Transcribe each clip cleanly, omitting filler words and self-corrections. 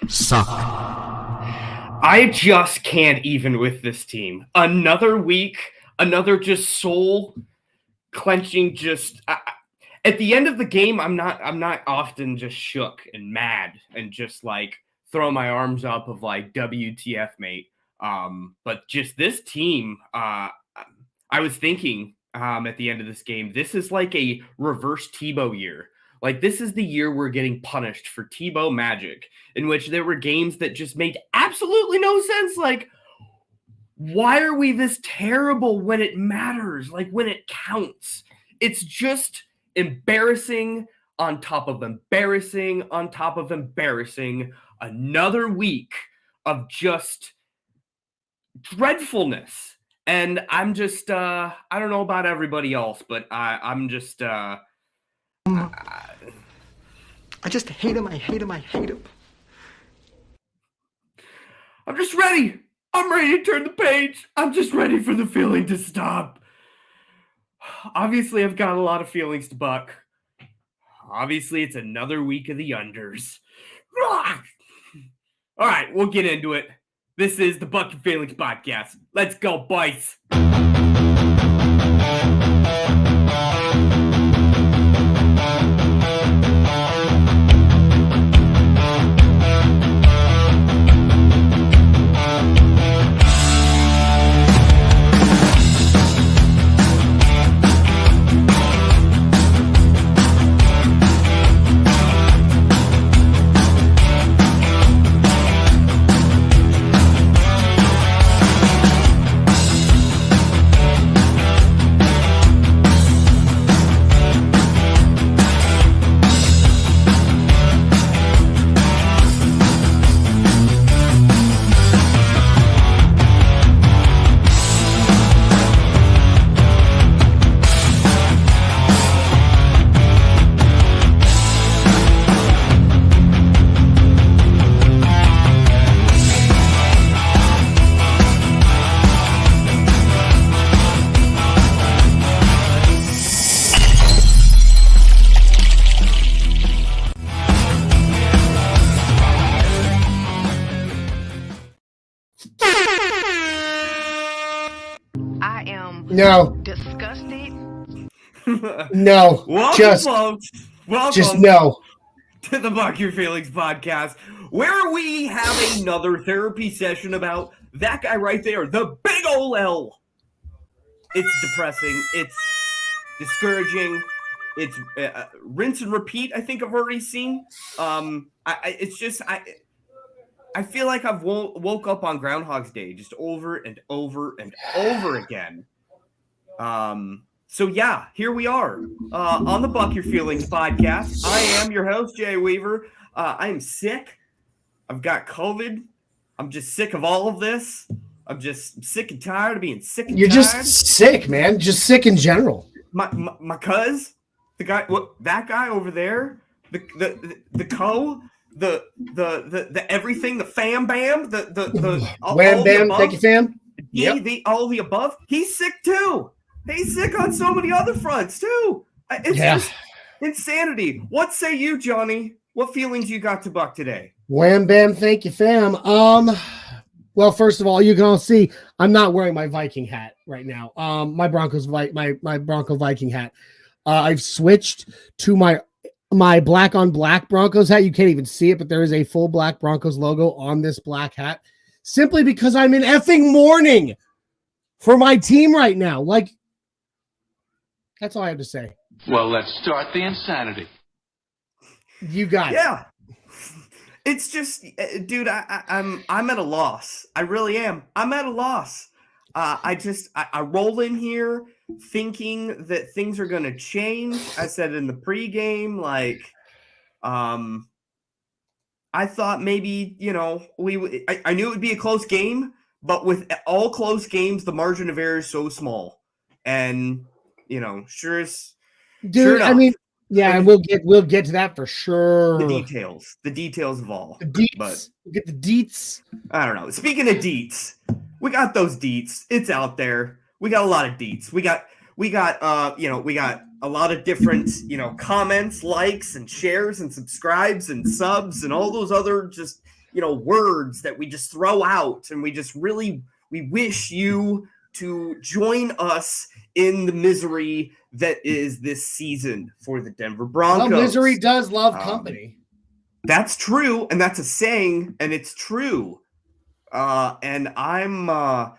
Suck. I just can't even with this team. Another week, another just soul clenching. At the end of the game, I'm not often just shook and mad and just like throw my arms up of like WTF, mate. But just this team, I was thinking at the end of this game, this is like a reverse Tebow year. Like, this is the year we're getting punished for Tebow magic, in which there were games that just made absolutely no sense. Like, why are we this terrible when it matters? Like, when it counts? It's just embarrassing on top of embarrassing on top of embarrassing. Another week of just dreadfulness. And I'm just, I don't know about everybody else, but I'm just, I just hate him. I hate him. I hate him. I'm just ready. I'm ready to turn the page. I'm just ready for the feeling to stop. Obviously, I've got a lot of feelings to buck. Obviously, it's another week of the unders. All right, we'll get into it. This is the Buck Your Feelings podcast. Let's go, boys. No. Disgusted. No. Welcome, folks. Just no. To the Buck Your Feelings podcast, where we have another therapy session about that guy right there, the big ol' L. It's depressing. It's discouraging. It's rinse and repeat. I think I've already seen. I feel like I've woke up on Groundhog's Day just over and over and over again. So yeah, here we are on the Buck Your Feelings podcast. I am your host, Jay Weaver. I am sick. I've got COVID. I'm just sick of all of this. I'm just sick and tired of being sick and You're tired. just sick, man. Just sick in general. My cuz, the guy, that guy over there, the everything, the fam bam, the wham bam, thank you, fam. All the above. He's sick too. He's sick on so many other fronts too. It's just insanity. What say you, Johnny? What feelings you got to buck today? Wham bam, thank you, fam. Well, first of all, you can all see I'm not wearing my Viking hat right now. My Bronco Viking hat. I've switched to my black on black Broncos hat. You can't even see it, but there is a full black Broncos logo on this black hat, simply because I'm in effing mourning for my team right now. Like, that's all I have to say. Well, let's start the insanity. You got it. Yeah. It's just, dude, I'm at a loss. I really am. I'm at a loss. I roll in here thinking that things are going to change. I said in the pregame, like, I thought maybe, I knew it would be a close game, but with all close games, the margin of error is so small. And, sure enough, I mean, yeah, and we'll get to that for sure. The details of all. The deets. But we'll get the deets. I don't know. Speaking of deets, we got those deets. It's out there. We got a lot of deets. We got we got a lot of different, comments, likes and shares and subscribes and subs and all those other just, words that we just throw out. And we wish you to join us in the misery that is this season for the Denver Broncos. Well, misery does love company. That's true, and that's a saying, and it's true. And I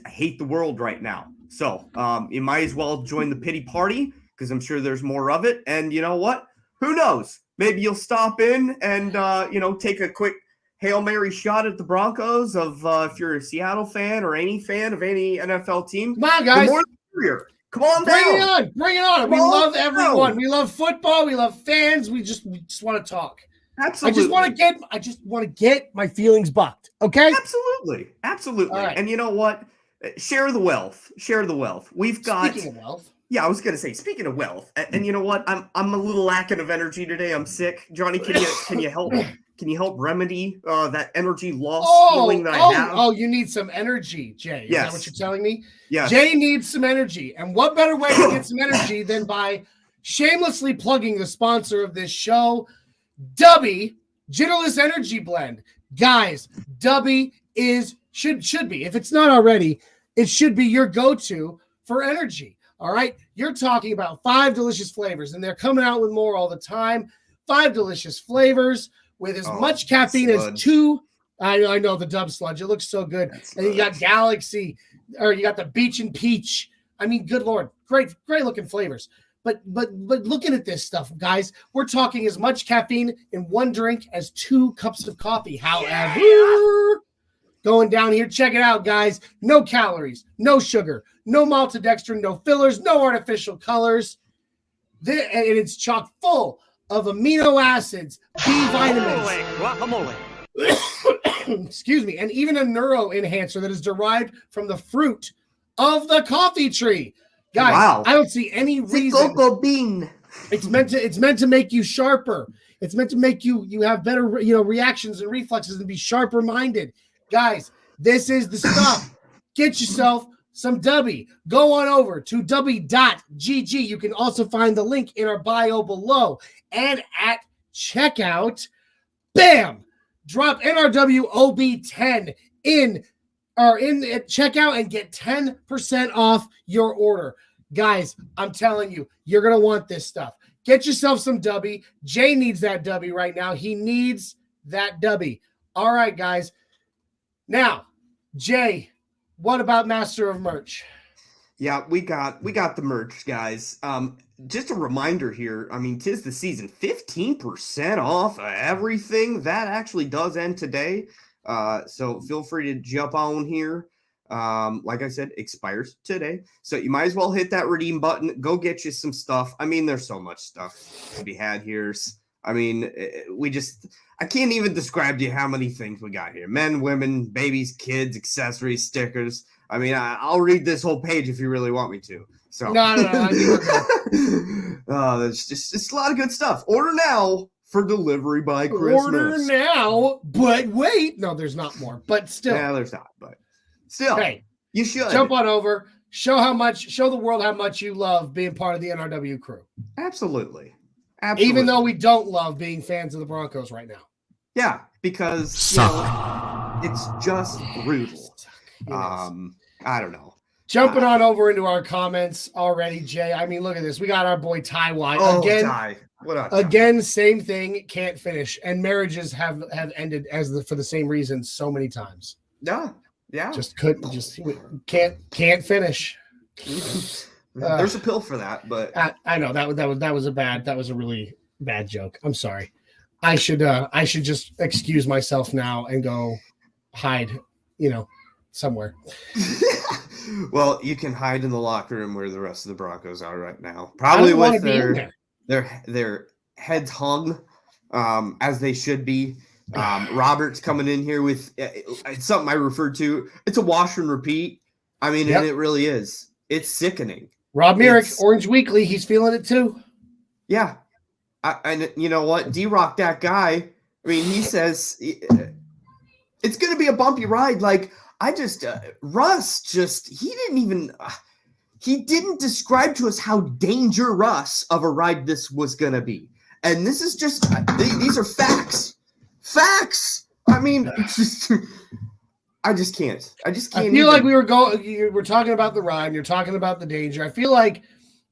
hate the world right now. So you might as well join the pity party, because I'm sure there's more of it. And you know what? Who knows? Maybe you'll stop in and take a quick Hail Mary shot at the Broncos if you're a Seattle fan or any fan of any NFL team. Come on, guys. The more the merrier. Come on Bring down. it on. Bring it on. We love everyone. We love football. We love fans. We just want to talk. Absolutely. I just want to get my feelings bucked. Okay? Absolutely. All right. And you know what? Share the wealth. We've got Speaking of wealth. Yeah, I was gonna say, speaking of wealth, and you know what? I'm a little lacking of energy today. I'm sick. Johnny, can you help? Can you help remedy that energy loss feeling that I have? Oh, you need some energy, Jay. Is that what you're telling me? Yeah. Jay needs some energy. And what better way to get some energy than by shamelessly plugging the sponsor of this show, Dubby Jitterless Energy Blend. Guys, Dubby should be, if it's not already, it should be your go-to for energy. All right? You're talking about 5 delicious flavors, and they're coming out with more all the time. 5 delicious flavors with as much caffeine as 2. I know the Dub Sludge. It looks so good. And you got Galaxy, or you got the Beach and Peach. I mean, good Lord. Great looking flavors. But looking at this stuff, guys, we're talking as much caffeine in one drink as 2 cups of coffee. However, going down here, check it out, guys. No calories, no sugar, no maltodextrin, no fillers, no artificial colors. And it's chock full of amino acids, B vitamins. Excuse me, and even a neuro enhancer that is derived from the fruit of the coffee tree. Guys, wow. I don't see any reason. Cocoa bean. It's meant to make you sharper. It's meant to make you have better, reactions and reflexes and be sharper minded. Guys, this is the stuff. Get yourself some Dubby. Go on over to dubby.gg. You can also find the link in our bio below. And at checkout, bam, drop NRW OB10 in at checkout and get 10% off your order. Guys, I'm telling you, you're going to want this stuff. Get yourself some Dubby. Jay needs that Dubby right now. He needs that Dubby. All right, guys. Now, Jay, what about Master of Merch? Yeah, we got the merch, guys. Just a reminder here. I mean, 'tis the season. 15% off everything. That actually does end today. So feel free to jump on here. Like I said, expires today. So you might as well hit that redeem button. Go get you some stuff. I mean, there's so much stuff to be had here. I mean, I can't even describe to you how many things we got here. Men, women, babies, kids, accessories, stickers. I mean, I'll read this whole page if you really want me to. So No. there's just a lot of good stuff. Order now for delivery by Christmas. Order now, but wait. No, there's not more, but still. Yeah, there's not, but still. Hey, you should. Jump on over. Show the world how much you love being part of the NRW crew. Absolutely. Even though we don't love being fans of the Broncos right now. Yeah, because it's just brutal. I don't know. Jumping on over into our comments already, Jay. I mean, look at this. We got our boy Ty White. Ty. What up? Again, same thing. Can't finish. And marriages have ended for the same reason so many times. Yeah. Can't finish. There's a pill for that, but I know that was a really bad joke. I'm sorry. I should just excuse myself now and go hide, somewhere. Well, you can hide in the locker room where the rest of the Broncos are right now. Probably with their heads hung, as they should be. Robert's coming in here with it's something I referred to. It's a wash and repeat. I mean, and it really is. It's sickening. Rob Merrick, Orange Weekly, he's feeling it too. Yeah. And you know what? D-Rock, that guy, I mean, he says it's going to be a bumpy ride. Like, Russ he didn't even, he didn't describe to us how dangerous of a ride this was going to be. And this is just, these are facts. Facts. I mean, it's just, I just can't. I feel like we're talking about the ride. And you're talking about the danger. I feel like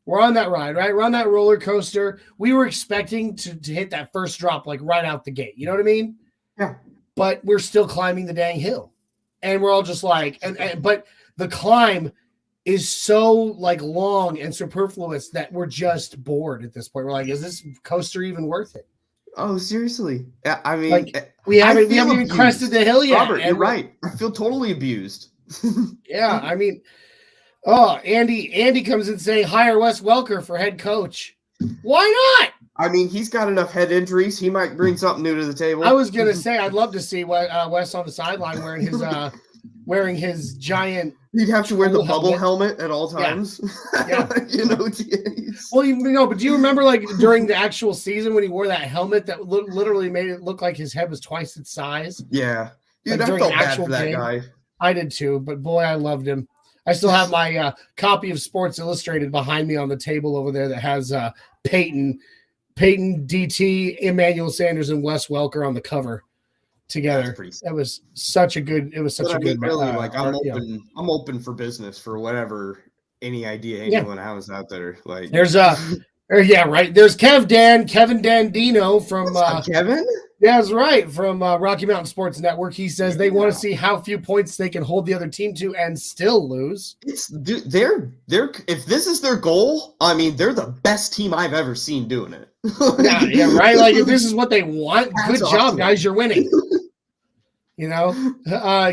we're on that ride, right? We're on that roller coaster. We were expecting to hit that first drop like right out the gate. You know what I mean? Yeah. But we're still climbing the dang hill. And we're all just like, but the climb is so like long and superfluous that we're just bored at this point. We're like, is this coaster even worth it? Oh, seriously? I mean, like, we haven't even crested the hill yet. Robert, you're right. I feel totally abused. Yeah, I mean, Andy comes in saying hire Wes Welker for head coach. Why not? I mean, he's got enough head injuries. He might bring something new to the table. I was gonna say I'd love to see Wes on the sideline wearing his giant. He'd have to wear the bubble helmet at all times. Yeah. You know. Well, but do you remember like during the actual season when he wore that helmet that literally made it look like his head was twice its size? Yeah, dude, like I felt bad for that guy. I did too, but boy, I loved him. I still have my copy of Sports Illustrated behind me on the table over there that has Peyton, DT, Emmanuel Sanders, and Wes Welker on the cover together. It was such a good. It was such a good. Really, like I'm open for business for whatever any idea anyone has out there. Like there's right. There's Kevin Dandino from Kevin. Yeah, that's right. From Rocky Mountain Sports Network. He says they want to see how few points they can hold the other team to and still lose. They're if this is their goal, I mean, they're the best team I've ever seen doing it. yeah, right. Like if this is what they want, good job, guys. You're winning. You know,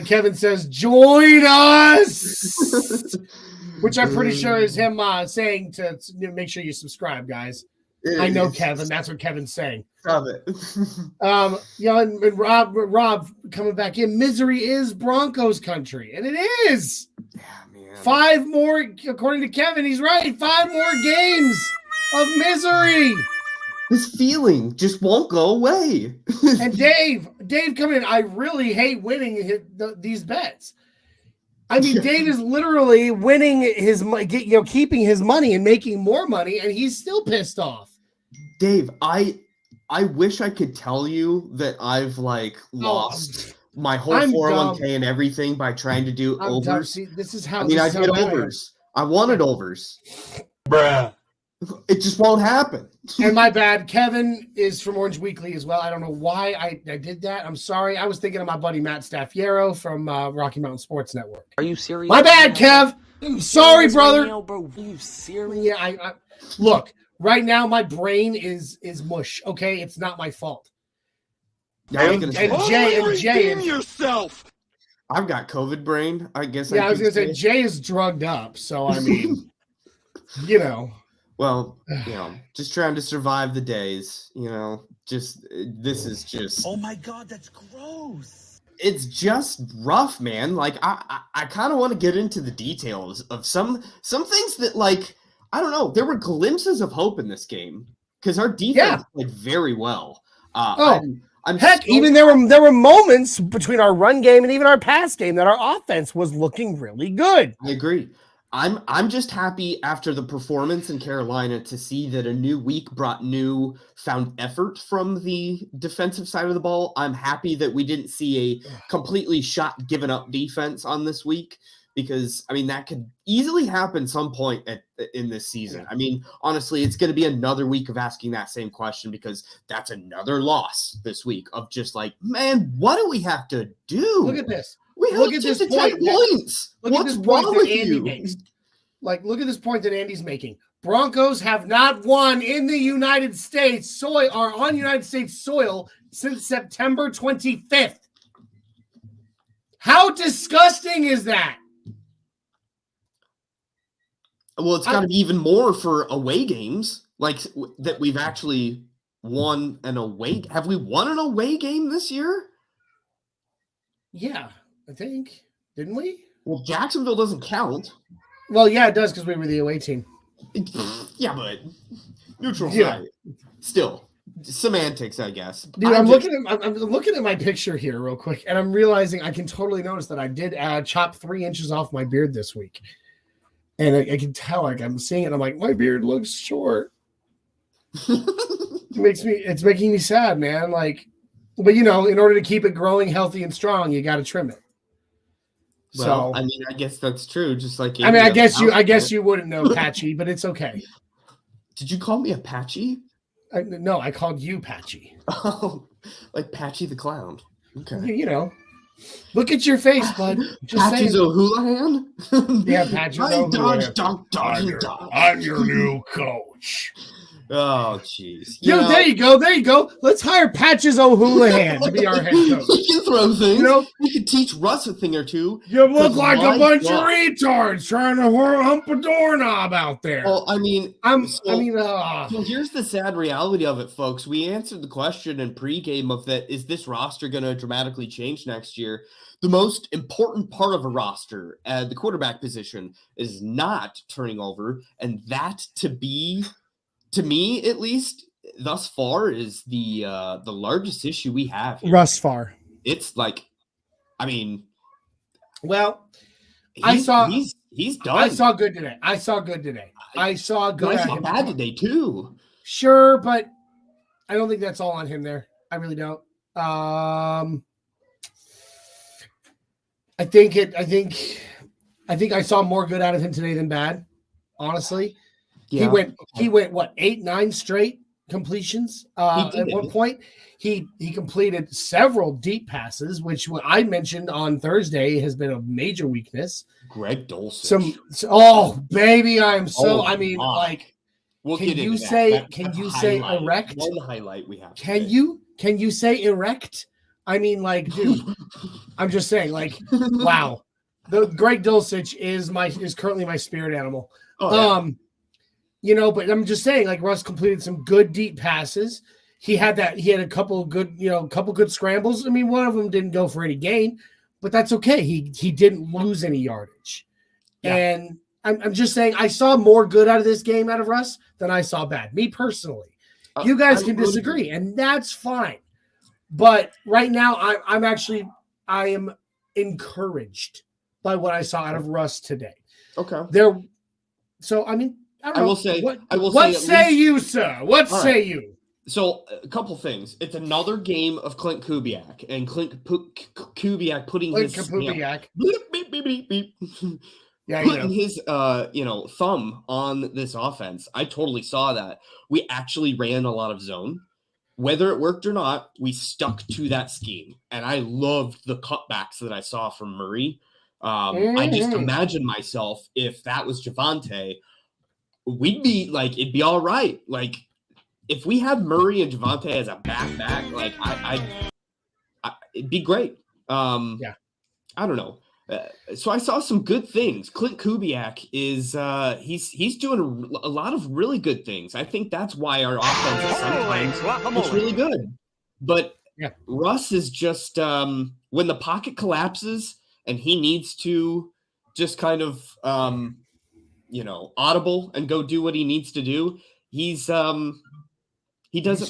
Kevin says, "Join us," which I'm pretty sure is him saying to make sure you subscribe, guys. I know Kevin. That's what Kevin's saying. Love it. And Rob coming back in. Misery is Broncos country, and it is. Yeah, man. 5 more, according to Kevin. He's right. 5 more games of misery. This feeling just won't go away. And Dave coming in. I really hate winning these bets. I mean, Dave is literally winning keeping his money and making more money, and he's still pissed off. Dave, I wish I could tell you that I've lost my whole 401k and everything by trying to do overs. See, this is how. I mean, I did overs. I wanted overs. Bruh. It just won't happen. And my bad. Kevin is from Orange Weekly as well. I don't know why I did that. I'm sorry. I was thinking of my buddy Matt Staffiero from Rocky Mountain Sports Network. Are you serious? My bad, Kev. I'm sorry, brother. Bro, are you serious? Yeah, I look. Right now, my brain is mush. Okay, it's not my fault. Jay, yourself. I've got COVID brain. I guess. Yeah, I was gonna say Jay is drugged up. So I mean, you know. Well, just trying to survive the days. This is just. Oh my God, that's gross. It's just rough, man. Like I kind of want to get into the details of some things that I don't know. There were glimpses of hope in this game because our defense played very well. Even there were moments between our run game and even our pass game that our offense was looking really good. I agree. I'm just happy after the performance in Carolina to see that a new week brought found effort from the defensive side of the ball. I'm happy that we didn't see a completely given up defense on this week. Because, I mean, that could easily happen some point in this season. Yeah. I mean, honestly, it's going to be another week of asking that same question because that's another loss this week of just man, what do we have to do? Look at this. We look at this point. 10 points. What's wrong with you? Look at this point that Andy's making. Broncos have not won in the United States soil or on United States soil since September 25th. How disgusting is that? Well, it's got to be even more for away games, that we've actually won an away. Have we won an away game this year? Yeah, I think. Didn't we? Well, Jacksonville doesn't count. Well, yeah, it does because we were the away team. Yeah, but neutral site. Still, semantics, I guess. Dude, I'm looking at my picture here real quick, and I'm realizing I can totally notice that I did chop 3 inches off my beard this week. And I can tell, like I'm seeing it. I'm like, my beard looks short. It's making me sad, man. Like, but in order to keep it growing healthy and strong, you got to trim it. Well, So, I mean, I guess that's true. Just like I guess you wouldn't know, Patchy, but it's okay. Did you call me a Patchy? No, I called you Patchy. Oh, like Patchy the Clown. Okay. Look at your face, bud. Just Patchy's saying. O'Houlihan? Yeah, Patchy's O'Houlihan. Dodge. I'm your new coach. Oh, jeez. There you go. Let's hire Patches O'Houlihan to be our head coach. He can throw things. We can teach Russ a thing or two. You look like a bunch of retards trying to hump a doorknob out there. Well, I mean, so here's the sad reality of it, folks. We answered the question in pregame of that: is this roster going to dramatically change next year? The most important part of a roster, the quarterback position, is not turning over, and that to me at least, thus far, is the largest issue we have here. Russ Farr. It's like, I mean, well, he's done. I saw good today. I saw good. I saw bad today too. Sure, but I don't think that's all on him there. I really don't. I think I saw more good out of him today than bad. Honestly, yeah. He went what 8-9 straight completions. At one point, he completed several deep passes, which I mentioned on Thursday has been a major weakness. Greg Dulcich. Baby, I'm so. We'll can you say erect? One highlight we have. Can you say erect? I mean, dude, I'm just saying, wow. The Greg Dulcich is currently my spirit animal. Oh, yeah. But I'm just saying, Russ completed some good deep passes. He had a couple good scrambles. I mean, one of them didn't go for any gain, but that's okay. He didn't lose any yardage. Yeah. And I'm just saying, I saw more good out of this game out of Russ than I saw bad. Me personally. You guys can disagree, and that's fine. But right now, I am encouraged by what I saw out of Russ today. Okay. So I mean, I will say. What say you, sir? What say you? So a couple things. It's another game of Clint Kubiak, and Kubiak putting his putting his thumb on this offense. I totally saw that. We actually ran a lot of zone. Whether it worked or not, we stuck to that scheme. And I loved the cutbacks that I saw from Murray. I just imagine myself, if that was Javonte, we'd be it'd be all right. If we had Murray and Javonte as a back, it'd be great. Yeah. I don't know. So I saw some good things. Clint Kubiak is he's doing a lot of really good things. I think that's why our offense is sometimes looks really good. But Russ is just when the pocket collapses and he needs to just kind of audible and go do what he needs to do. He doesn't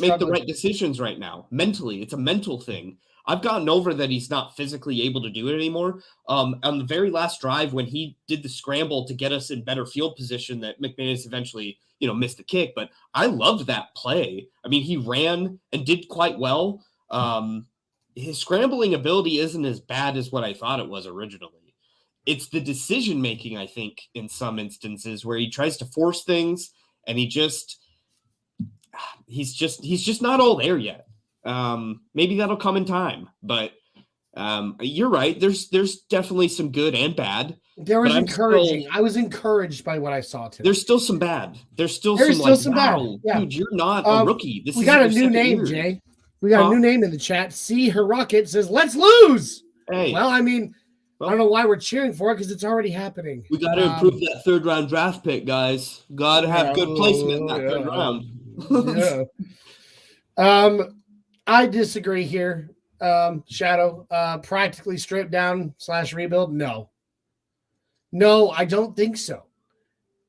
make the right decisions right now. Mentally, it's a mental thing. I've gotten over that he's not physically able to do it anymore. On the very last drive, when he did the scramble to get us in better field position, that McManus eventually, missed the kick. But I loved that play. I mean, he ran and did quite well. His scrambling ability isn't as bad as what I thought it was originally. It's the decision making, I think, in some instances where he tries to force things and he's just not all there yet. Maybe that'll come in time, but you're right. There's definitely some good and bad. There was encouraging. I was encouraged by what I saw today. There's still some bad. There's still some bad. Yeah. Dude, you're not a rookie. We got a new name, Jay. We got a new name in the chat. C. Rocket says, "Let's lose." Hey. Well, I mean, I don't know why we're cheering for it because it's already happening. We got to improve that third round draft pick, guys. Got to have good placement in that third round. Yeah. I disagree here. Shadow, practically stripped down / rebuild. No, I don't think so.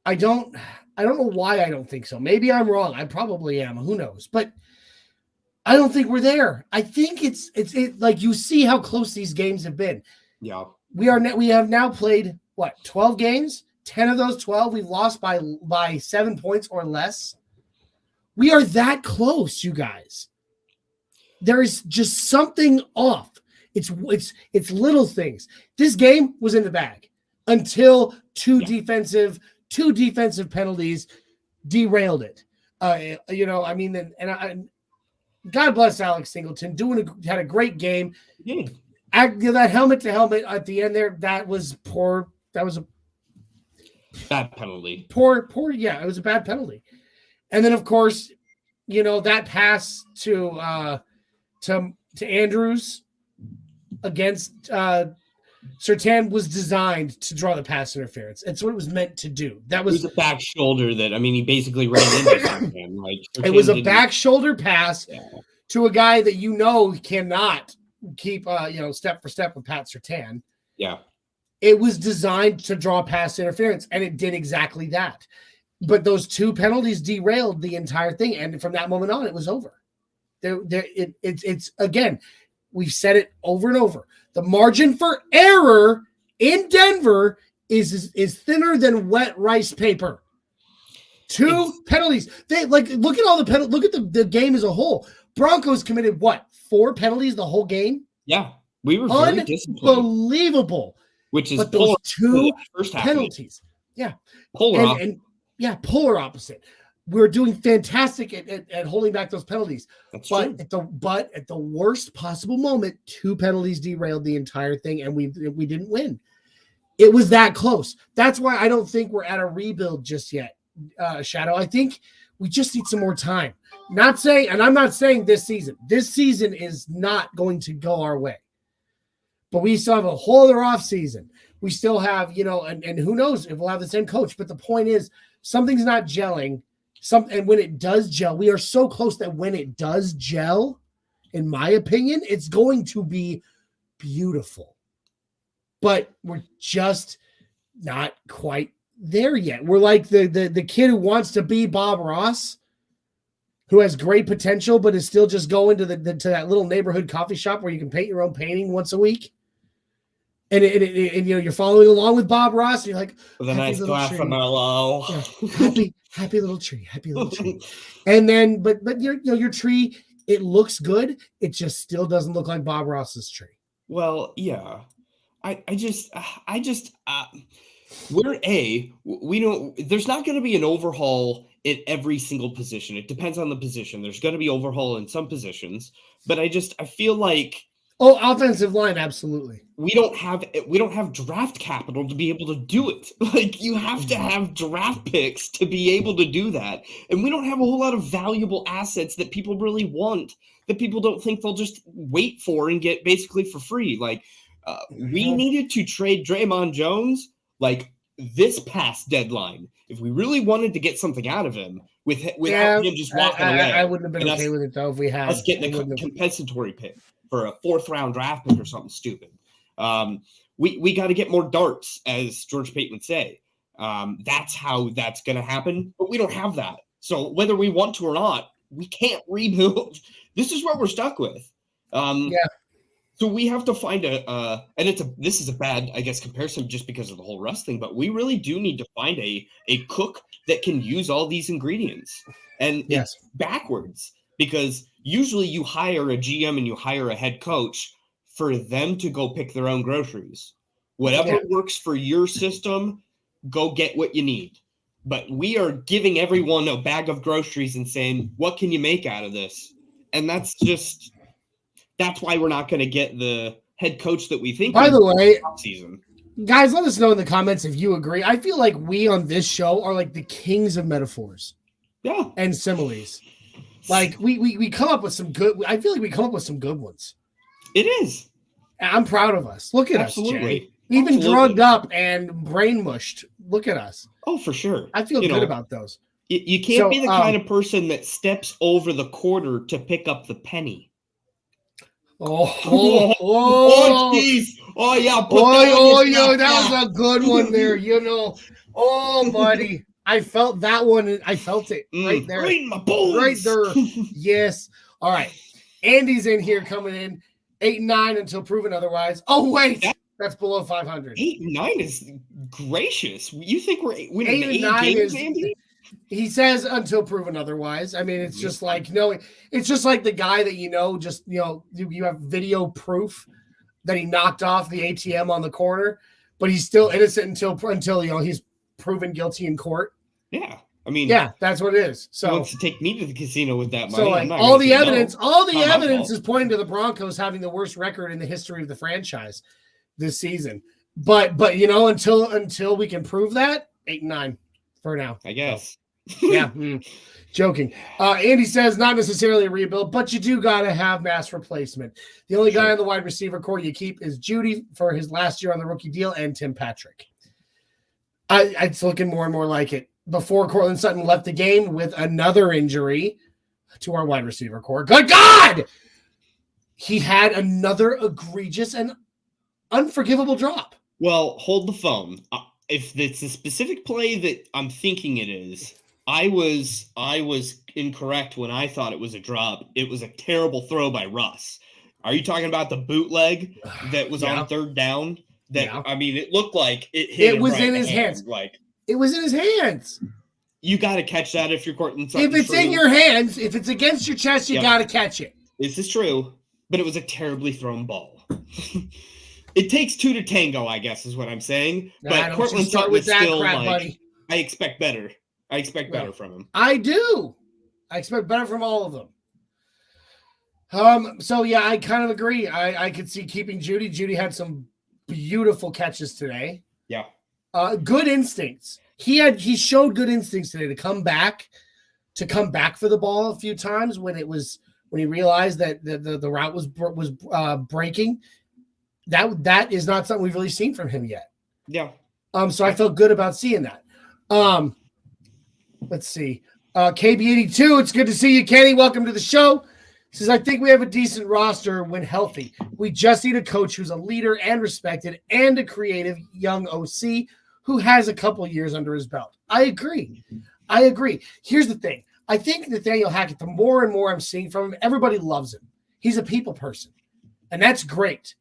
I don't know why I don't think so. Maybe I'm wrong. I probably am. Who knows? But I don't think we're there. I think it's like you see how close these games have been. Yeah. We have now played 12 games, 10 of those 12 we've lost by 7 points or less. We are that close, you guys. There is just something off. It's little things. This game was in the bag until two defensive penalties derailed it. God bless Alex Singleton, had a great game. That helmet to helmet at the end there, that was poor. That was a bad penalty. Poor. Yeah, it was a bad penalty. And then, of course, that pass to Andrews against Surtain was designed to draw the pass interference. It's what it was meant to do. It was a back shoulder he basically ran into Surtain. It was a back shoulder pass to a guy that cannot keep step for step with Pat Surtain. Yeah. It was designed to draw pass interference, and it did exactly that. But those two penalties derailed the entire thing, and from that moment on, it was over. It's again, we've said it over and over. The margin for error in Denver is thinner than wet rice paper. Two penalties. Look at all the penalties. Look at the game as a whole. Broncos committed 4 penalties the whole game? Yeah, we were very disciplined. Unbelievable. Which is but those two penalties. Yeah. Polar opposite. We're doing fantastic at holding back those penalties. That's true. At the worst possible moment, 2 penalties derailed the entire thing, and we didn't win. It was that close. That's why I don't think we're at a rebuild just yet, Shadow. I think we just need some more time. I'm not saying this season. This season is not going to go our way. But we still have a whole other offseason. We still have, and who knows if we'll have the same coach. But the point is, something's not gelling. And when it does gel, we are so close that when it does gel, in my opinion, it's going to be beautiful. But we're just not quite there yet. We're like the kid who wants to be Bob Ross, who has great potential, but is still just going to that little neighborhood coffee shop where you can paint your own painting once a week. And you're following along with Bob Ross, and you're like, with a nice glass of mellow, happy little tree. And then, but your tree, it looks good. It just still doesn't look like Bob Ross's tree. Well, yeah, we don't. There's not going to be an overhaul in every single position. It depends on the position. There's going to be overhaul in some positions, but I feel like. Oh, offensive line, absolutely. We don't have draft capital to be able to do it. Like, you have to have draft picks to be able to do that. And we don't have a whole lot of valuable assets that people really want, that people don't think they'll just wait for and get basically for free. Like, we needed to trade Draymond Jones like this past deadline if we really wanted to get something out of him without him just walking away. I wouldn't have been okay with it though if we had us getting a compensatory pick for a 4th round draft pick or something stupid. We got to get more darts, as George Payton would say. That's how that's going to happen, but we don't have that. So whether we want to or not, we can't rebuild. This is what we're stuck with. So we have to find this is a bad, I guess, comparison just because of the whole Russ thing, but we really do need to find a cook that can use all these ingredients. And it's backwards, because usually you hire a GM and you hire a head coach for them to go pick their own groceries. Whatever works for your system, go get what you need. But we are giving everyone a bag of groceries and saying, what can you make out of this? And that's why we're not going to get the head coach that we think. By the way, season. Guys, let us know in the comments if you agree. I feel like we on this show are like the kings of metaphors. Yeah. And similes. Like we come up with some good. I feel like we come up with some good ones. It is. I'm proud of us. Look at us, Jay. Even drugged up and brain mushed. Look at us. Oh, for sure. I feel good about those. You can't be the kind of person that steps over the quarter to pick up the penny. Oh, geez. Oh, yeah. That was a good one there. Oh, buddy. I felt that one. I felt it right there. Right in my bones. Right there. Yes. All right. Andy's in here coming in 8-9 until proven otherwise. Oh, wait. That's below 500. 8-9 is gracious. You think we're winning 8 and 8 9 games, is. Andy? He says until proven otherwise. I mean, it's just like it's just like the guy that you have video proof that he knocked off the ATM on the corner, but he's still innocent until he's proven guilty in court. Yeah. I mean, yeah, that's what it is. So he wants to take me to the casino with that money. So I'm not all gonna the say evidence, no. all the Not my evidence fault. is pointing to the Broncos having the worst record in the history of the franchise this season. But until we can prove that, 8-9 for now. I guess. So, yeah. Joking. Andy says not necessarily a rebuild, but you do got to have mass replacement. The only guy on the wide receiver core you keep is Judy for his last year on the rookie deal and Tim Patrick. It's looking more and more like it. Before Cortland Sutton left the game with another injury to our wide receiver core. Good God! He had another egregious and unforgivable drop. Well, hold the phone. If it's a specific play that I'm thinking it is, I was incorrect when I thought it was a drop. It was a terrible throw by Russ. Are you talking about the bootleg that was on third down? I mean, it looked like it hit him was right in in his the hands. It was in his hands. You got to catch that if you're Cortland Sutton. If it's in your hands, if it's against your chest, you got to catch it. This is true, but it was a terribly thrown ball. It takes two to tango, I guess, is what I'm saying. But Cortland Sutton is still buddy. I expect better. I expect better from him. I do. I expect better from all of them. So yeah, I kind of agree. I could see keeping Judy. Judy had some beautiful catches today. Yeah. Good instincts. He showed good instincts today to come back for the ball a few times when he realized that the route was breaking. That is not something we've really seen from him yet. Yeah. So I felt good about seeing that. Let's see. KB82, it's good to see you, Kenny. Welcome to the show. Says, I think we have a decent roster when healthy. We just need a coach who's a leader and respected and a creative young OC who has a couple years under his belt. I agree. Here's the thing. I think Nathaniel Hackett, the more and more I'm seeing from him, everybody loves him. He's a people person, and that's great.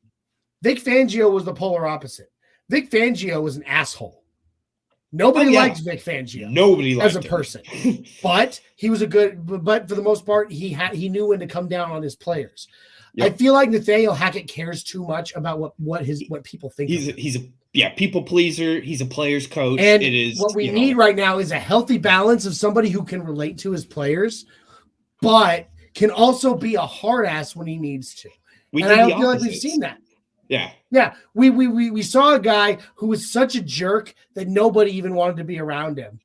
Vic Fangio was the polar opposite. Vic Fangio was an asshole. Nobody liked Vic Fangio. Nobody liked as a person, but he was but for the most part, he knew when to come down on his players. Yep. I feel like Nathaniel Hackett cares too much about what people think. He's a people pleaser. He's a player's coach. And it is what we need right now is a healthy balance of somebody who can relate to his players, but can also be a hard ass when he needs to. And I don't feel like we've seen that. Yeah. Yeah. We saw a guy who was such a jerk that nobody even wanted to be around him.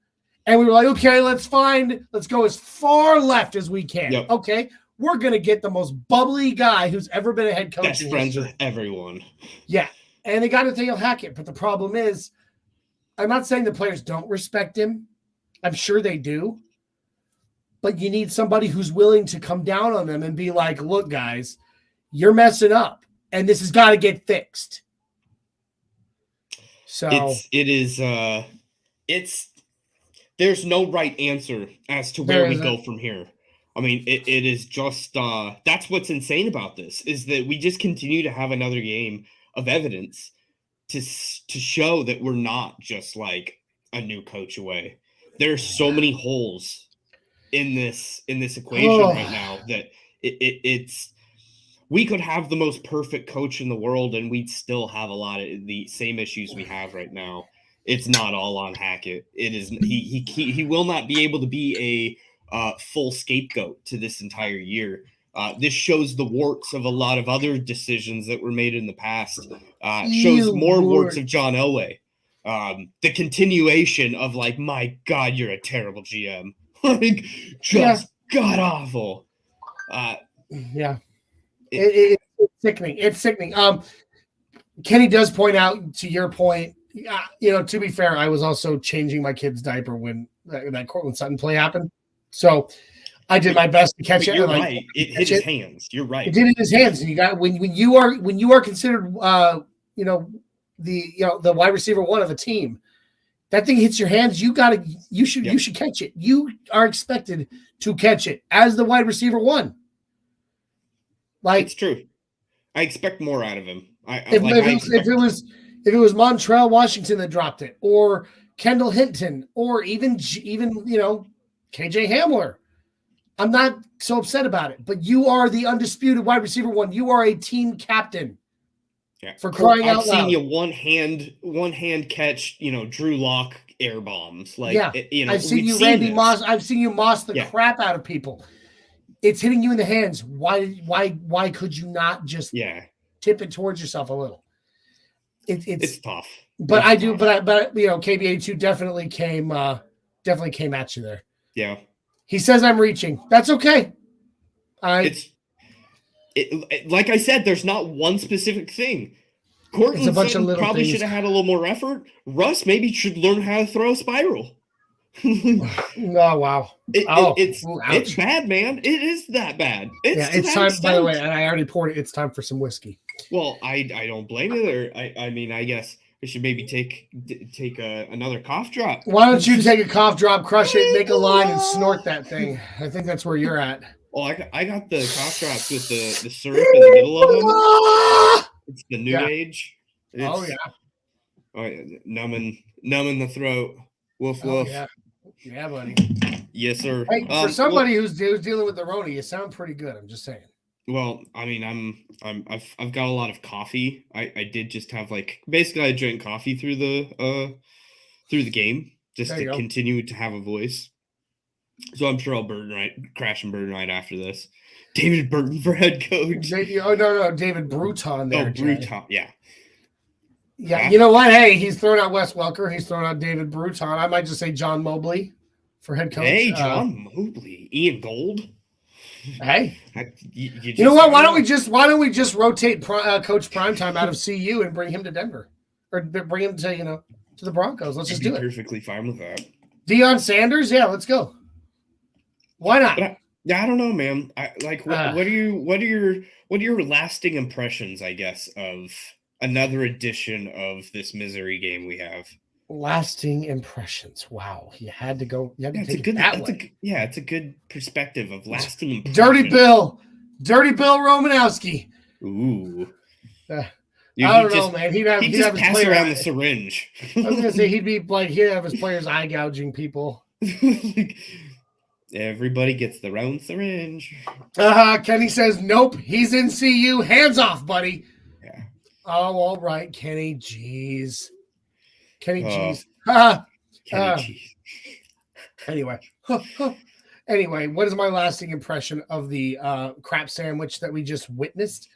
And we were like, okay, let's go as far left as we can. Yep. Okay. We're going to get the most bubbly guy who's ever been a head coach. Best friends with everyone. Yeah. And they got Nathaniel Hackett. But the problem is, I'm not saying the players don't respect him. I'm sure they do. But you need somebody who's willing to come down on them and be like, look, guys, you're messing up. And this has got to get fixed. So there's no right answer as to where we go from here. I mean, it is just that's what's insane about this is that we just continue to have another game of evidence to show that we're not just like a new coach away. There's so many holes in this equation right now that it's. We could have the most perfect coach in the world, and we'd still have a lot of the same issues we have right now. It's not all on Hackett. It is he will not be able to be a full scapegoat to this entire year. This shows the warts of a lot of other decisions that were made in the past. Shows more warts of John Elway. The continuation of like, my God, you're a terrible GM. Like, just god awful. Yeah. It's sickening. It's sickening. Kenny does point out to your point, to be fair, I was also changing my kid's diaper when that Cortland Sutton play happened. So I did my best to catch it. You're right. It hit his hands. You're right. It did hit his hands. And you got when you are considered the wide receiver one of a team, that thing hits your hands, you should catch it. You are expected to catch it as the wide receiver one. Like, it's true. I expect more out of him. If it was Montreal Washington that dropped it, or Kendall Hinton, or even KJ Hamler, I'm not so upset about it. But you are the undisputed wide receiver one. You are a team captain. Yeah. For crying out loud. I've seen you one hand catch, Drew Lock air bombs. I've seen you Randy Moss. I've seen you moss the crap out of people. It's hitting you in the hands. Why could you not just tip it towards yourself a little? It's tough. But KBA2 definitely came at you there. Yeah. He says I'm reaching. That's okay. Like I said, there's not one specific thing. Courtland probably should have had a little more effort. Russ maybe should learn how to throw a spiral. Oh, wow. It's bad, man. It is that bad. It's time, by the way, and I already poured it. It's time for some whiskey. Well, I don't blame you there. I guess we should maybe take another cough drop. Why don't you take a cough drop, crush it, make a line, and snort that thing? I think that's where you're at. Oh, I got the cough drops with the syrup in the middle of them. It's the new age. Oh, numbing the throat. Woof woof. Yeah, buddy. Yes, sir. Hey, for somebody who's dealing with the Rona, you sound pretty good. I'm just saying. Well, I mean, I've got a lot of coffee. I did just have basically I drank coffee through the game just to continue to have a voice. So I'm sure I'll crash and burn right after this. David Burton for head coach. No, David Bruton there. Oh, Bruton, yeah. Yeah, you know what? Hey, he's throwing out Wes Welker. He's throwing out David Bruton. I might just say John Mobley for head coach. Hey, John Mobley. Ian Gold. Hey. You know what? Why don't we just rotate Coach Primetime out of CU and bring him to Denver? Or bring him to, to the Broncos. Let's just do it. Perfectly fine with that. Deion Sanders? Yeah, let's go. Why not? I don't know, man. What are your lasting impressions, I guess, of another edition of this misery game we have? Lasting impressions. Wow, you had to go. You had to take it's a good perspective of lasting impressions. Dirty Bill Romanowski. Ooh. I don't know, man. He'd just pass around the syringe. I was gonna say he'd have his players eye gouging people. Everybody gets their own syringe. Kenny says, nope, he's in CU. Hands off, buddy. Yeah. Oh, all right, Kenny. Jeez. Kenny Jeez. Kenny Jeez. Anyway, what is my lasting impression of the crap sandwich that we just witnessed?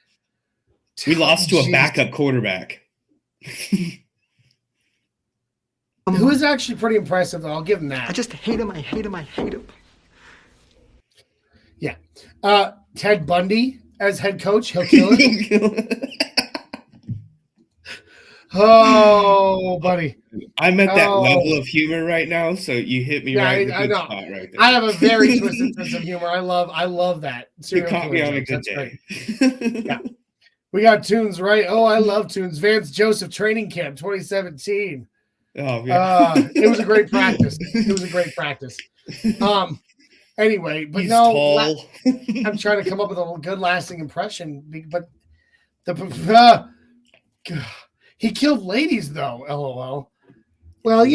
We lost to a backup quarterback. Who is actually pretty impressive, though. I'll give him that. I just hate him. I hate him. I hate him. Yeah. Ted Bundy as head coach. He'll kill it. Oh, buddy. I'm at that level of humor right now, so you hit me right in the good spot right there. I have a very twisted sense of humor. I love that. You caught me on a good day. Yeah. We got tunes, right? Oh, I love tunes. Vance Joseph Training Camp 2017. Oh, yeah. It was a great practice. Anyway, but tall. I'm trying to come up with a good lasting impression, but he killed ladies though. LOL. Well,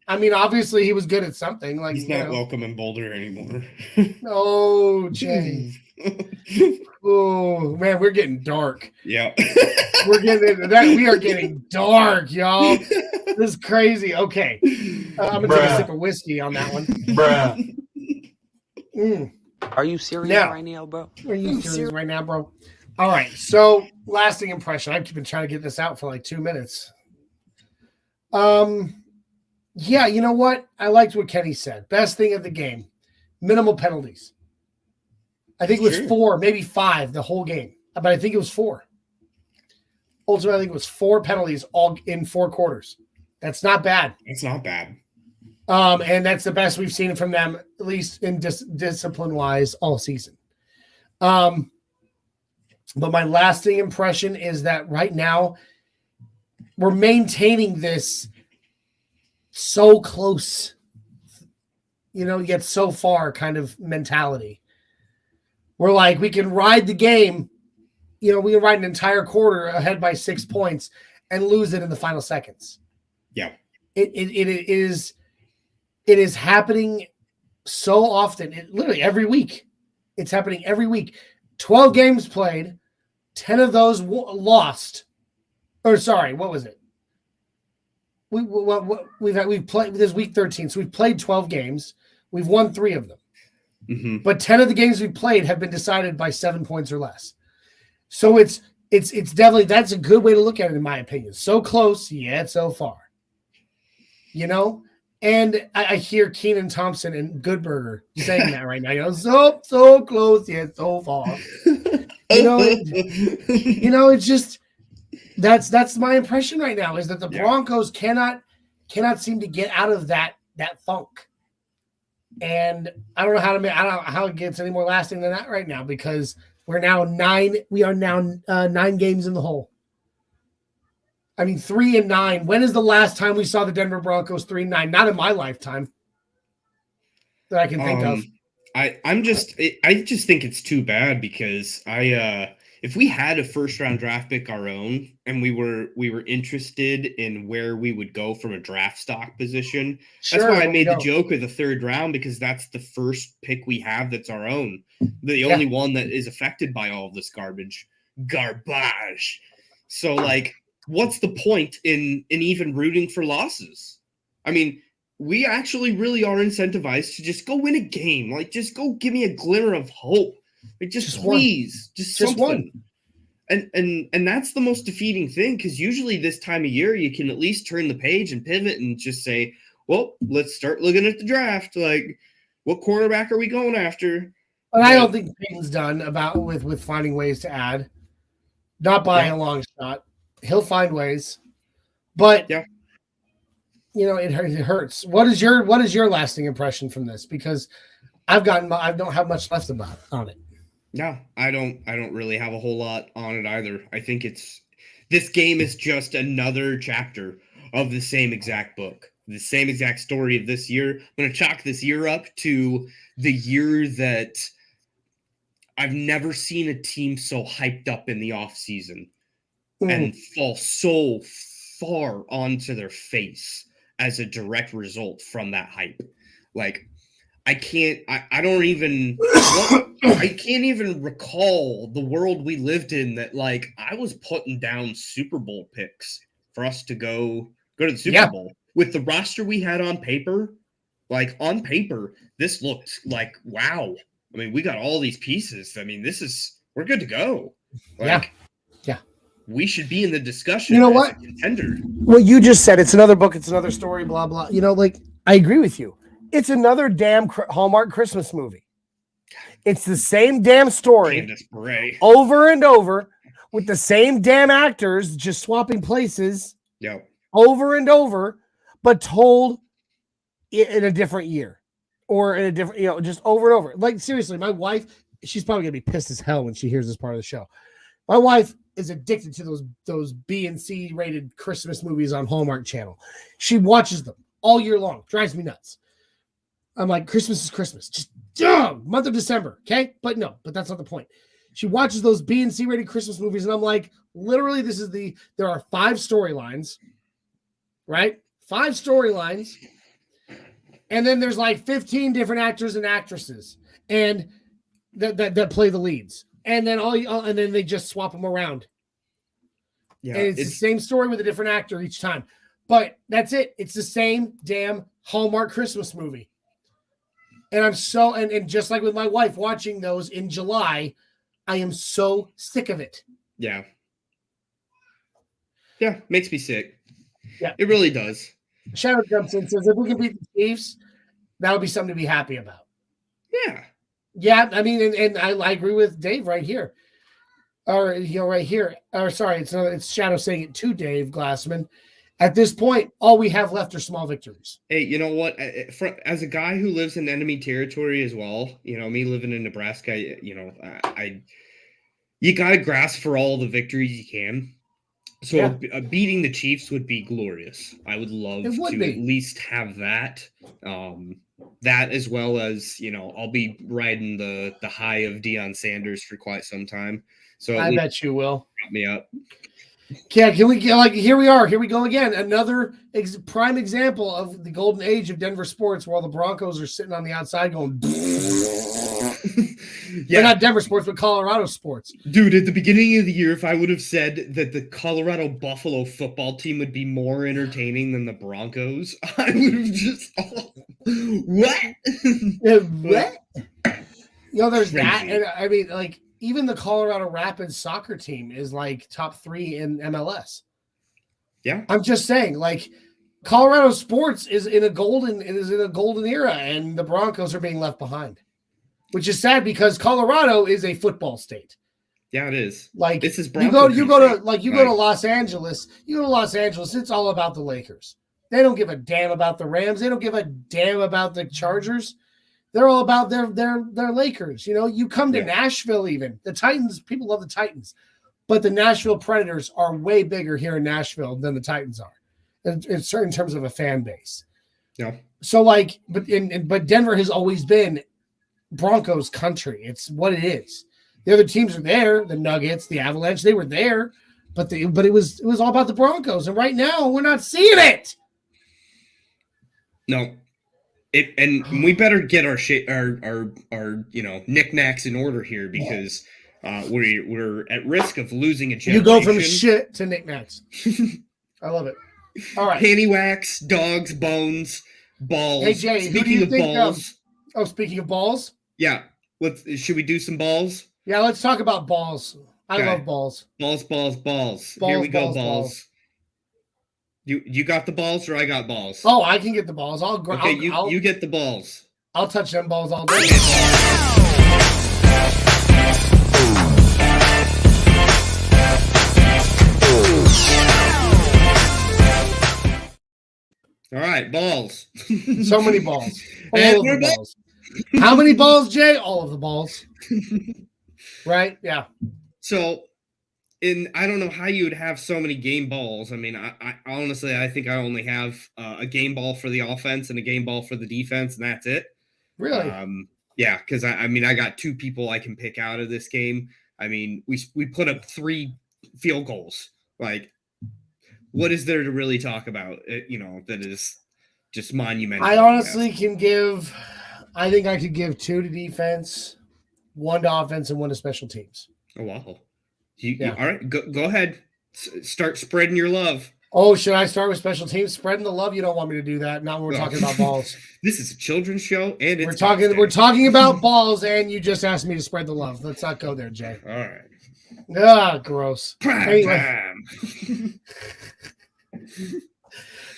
I mean, obviously he was good at something. Like he's not welcome in Boulder anymore. Oh, Jay. Oh man, we're getting dark. Yeah, we're getting into that. We are getting dark, y'all. This is crazy. Okay, I'm gonna take a sip of whiskey on that one. Bruh. Are you serious right now, bro? Are you serious right now, bro? All right. So, lasting impression. I've been trying to get this out for like 2 minutes. Yeah, you know what? I liked what Kenny said. Best thing of the game: minimal penalties. I think it was 4, maybe 5 the whole game, but I think it was 4. Ultimately, I think it was 4 penalties all in 4 quarters. That's not bad. It's not bad. And that's the best we've seen from them, at least in discipline-wise, all season. But my lasting impression is that right now we're maintaining this so close, yet so far kind of mentality. We're like, we can ride the game we ride an entire quarter ahead by 6 points and lose it in the final seconds. Yeah. It is happening so often. Literally every week. It's happening every week. 12 games played, 10 of those lost. Or sorry, what was it? We've played this week 13, so we've played 12 games. We've won 3 of them. Mm-hmm. But 10 of the games we played have been decided by 7 points or less. So it's definitely, that's a good way to look at it, in my opinion. So close, yet so far. And I hear Keenan Thompson and Goodburger saying that right now. So close, yet so far. It's just that's my impression right now, is that the Broncos cannot seem to get out of that funk. And I don't know how it gets any more lasting than that right now, because we are now 9 games in the hole. I mean, 3-9. When is the last time we saw the Denver Broncos 3-9? Not in my lifetime that I can think of. I just think it's too bad, because if we had a first round draft pick our own, and we were interested in where we would go from a draft stock position, that's why I made the joke of the 3rd round, because that's the first pick we have that's our own, the only one that is affected by all of this garbage. So what's the point in even rooting for losses? I mean, we actually really are incentivized to just go win a game. Just go give me a glimmer of hope. Just please, just something. And that's the most defeating thing, because usually this time of year you can at least turn the page and pivot and just say, well, let's start looking at the draft. What quarterback are we going after? But I don't think Peyton's done with finding ways to add. Not by a long shot. He'll find ways. But it hurts. What is your lasting impression from this? Because I don't have much left on it. No, I don't really have a whole lot on it either. I think this game is just another chapter of the same exact book, the same exact story of this year. I'm going to chalk this year up to the year that I've never seen a team so hyped up in the offseason and fall so far onto their face as a direct result from that hype. I can't even recall the world we lived in that I was putting down Super Bowl picks for us to go to the Super Bowl with the roster we had on paper. On paper, this looked like, wow. I mean, we got all these pieces. I mean, we're good to go. Yeah. We should be in the discussion. You know what? Contender. What you just said, it's another book, it's another story, blah, blah. I agree with you. It's another damn Hallmark Christmas movie. It's the same damn story over and over with the same damn actors, just swapping places over and over, but told in a different year or in a different, just over and over. Seriously, my wife, she's probably going to be pissed as hell when she hears this part of the show. My wife is addicted to those B and C rated Christmas movies on Hallmark Channel. She watches them all year long. Drives me nuts. I'm like, Christmas is Christmas. Just month of December, okay? But that's not the point. She watches those B and C rated Christmas movies, and I'm like, literally, there are 5 storylines, right? 5 storylines, and then there's 15 different actors and actresses, and that play the leads, and then and then they just swap them around. Yeah, and it's the same story with a different actor each time, but that's it. It's the same damn Hallmark Christmas movie. And I'm so, and just like with my wife watching those in July, I am so sick of it. Yeah. Yeah, makes me sick. Yeah. It really does. Shadow jumps in and says, if we can beat the Chiefs, that would be something to be happy about. Yeah. Yeah, I mean, and I agree with Dave right here. Or, right here. Or, sorry, it's Shadow saying it to Dave Glassman. At this point, all we have left are small victories. Hey, you know what? As a guy who lives in enemy territory as well, me living in Nebraska, you got to grasp for all the victories you can. So beating the Chiefs would be glorious. I would love to at least have that. That as well as, I'll be riding the high of Deion Sanders for quite some time. So at I least bet you will. prop me up. Yeah, can we get here we are. Here we go again. Another prime example of the golden age of Denver sports while the Broncos are sitting on the outside going They're not Denver sports, but Colorado sports. Dude, at the beginning of the year, if I would have said that the Colorado Buffalo football team would be more entertaining than the Broncos, I would have just what? What? There's Crazy. that. And I mean, like, even the Colorado Rapids soccer team is like top 3 in MLS. Yeah. I'm just saying, like, Colorado sports is in a golden era, and the Broncos are being left behind, which is sad because Colorado is a football state. Yeah, it is. Like, this is you go to Los Angeles. You go to Los Angeles. It's all about the Lakers. They don't give a damn about the Rams. They don't give a damn about the Chargers. They're all about their Lakers. You come to Nashville, even the Titans. People love the Titans, but the Nashville Predators are way bigger here in Nashville than the Titans are, in certain terms of a fan base. Yeah. So, like, but Denver has always been Broncos country. It's what it is. The other teams are there. The Nuggets, the Avalanche, they were there, but it was all about the Broncos. And right now, we're not seeing it. No. And we better get our knickknacks in order here because we're at risk of losing a generation. You go from shit to knickknacks. I love it. All right. Panty wax, dogs, bones, balls. Hey Jay, speaking who do you of think balls, speaking of balls. Yeah. Should we do some balls? Yeah, let's talk about balls. I love balls. Balls. Here we go, balls. You got the balls or I got balls? Oh, I can get the balls. You get the balls. I'll touch them balls all day. All right, balls. So many balls. All of the balls. How many balls, Jay? All of the balls. Right? Yeah. So, I don't know how you would have so many game balls. I mean, I honestly, I think I only have a game ball for the offense and a game ball for the defense, and that's it. Really? Yeah, because I got 2 people I can pick out of this game. I mean, we put up 3 field goals. Like, what is there to really talk about? That is just monumental. I honestly I think I could give 2 to defense, 1 to offense, and 1 to special teams. Oh, wow. All right, go ahead. Start spreading your love. Oh, should I start with special teams? Spreading the love? You don't want me to do that. Not when we're talking about balls. This is a children's show, and we're talking about balls, and you just asked me to spread the love. Let's not go there, Jay. All right. Ah, gross. Anyway.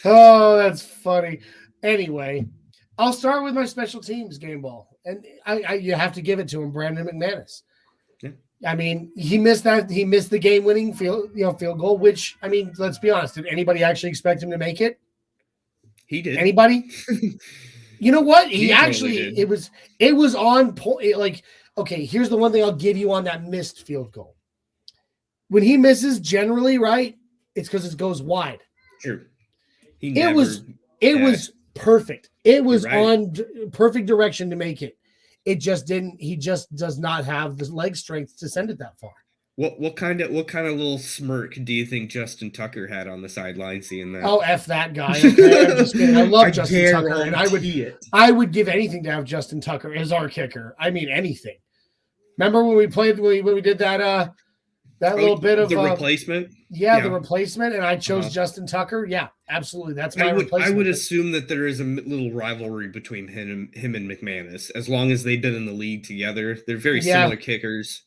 Oh, that's funny. Anyway, I'll start with my special teams game ball, and you have to give it to him, Brandon McManus. Yeah. I mean, he missed the game-winning field goal, which, I mean, let's be honest. Did anybody actually expect him to make it? He did. Anybody? You know what? He actually totally did. It was on point. Like, okay, here's the one thing I'll give you on that missed field goal. When he misses, generally, right, it's because it goes wide. Sure. It was perfect. It was on perfect direction to make it. It just didn't. He just does not have the leg strength to send it that far. What kind of little smirk do you think Justin Tucker had on the sideline seeing that? Oh, F that guy. Okay, I'm just kidding. I love Justin Tucker, and I would give anything to have Justin Tucker as our kicker. I mean, anything. Remember when we did that little bit of the replacement? Yeah, the replacement, and I chose Justin Tucker. Yeah, absolutely. That's my replacement. I would assume that there is a little rivalry between him and McManus. As long as they've been in the league together, they're very similar kickers.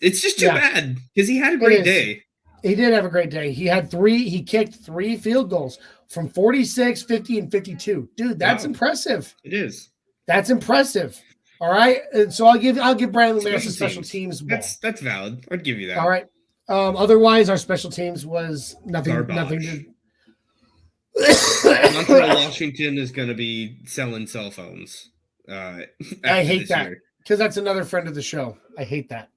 It's just too bad because he had a great day. He did have a great day. He kicked 3 field goals from 46, 50, and 52. Dude, that's impressive. It is. That's impressive. All right. And so I'll give Brandon McManus a special teams ball. That's valid. I'd give you that. All right. Otherwise, our special teams was nothing. Garbage. Nothing. Montreal, Washington is going to be selling cell phones. I hate that because that's another friend of the show. I hate that.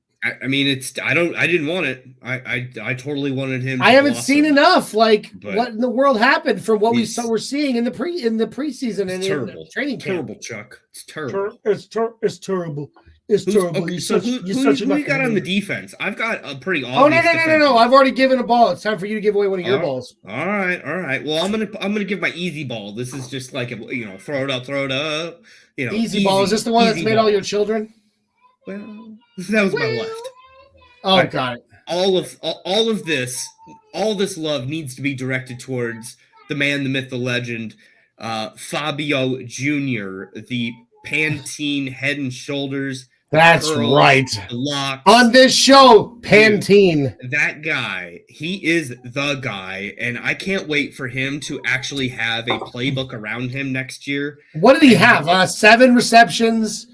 I mean, I didn't want it. I totally wanted him. I haven't seen blossom, enough. Like, but what in the world happened from what he's- we're seeing in the preseason and It's terrible. in training camp? Terrible, Chuck. It's terrible. It's terrible. It's terrible. Okay, You're so such a who you got on the knucklehead. defense? I've got a pretty obvious. Oh no! defense. I've already given a ball. It's time for you to give away one of your balls. All right. Well, I'm gonna give my easy ball. This is just like throw it up. Easy ball. Is this the one that's made all your children? Well, that was my left. Oh, got it. All of this love needs to be directed towards the man, the myth, the legend, Fabio Jr., the Pantene Head and Shoulders. That's curls, right. Locks. On this show, Pantene. That guy, he is the guy, and I can't wait for him to actually have a playbook around him next year. What did he have? 7 receptions.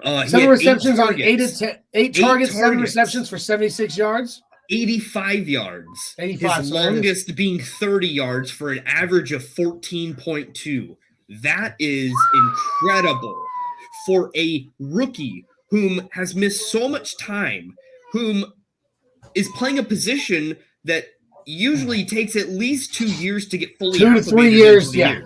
He 7 had receptions on 8 targets, 7 targets. receptions for 76 yards. 85 yards. 85, His so there it is. longest being 30 yards for an average of 14.2. That is incredible for a rookie whom has missed so much time, whom is playing a position that usually takes at least 2 years to get fully 2 to 3 years, yeah. yeah.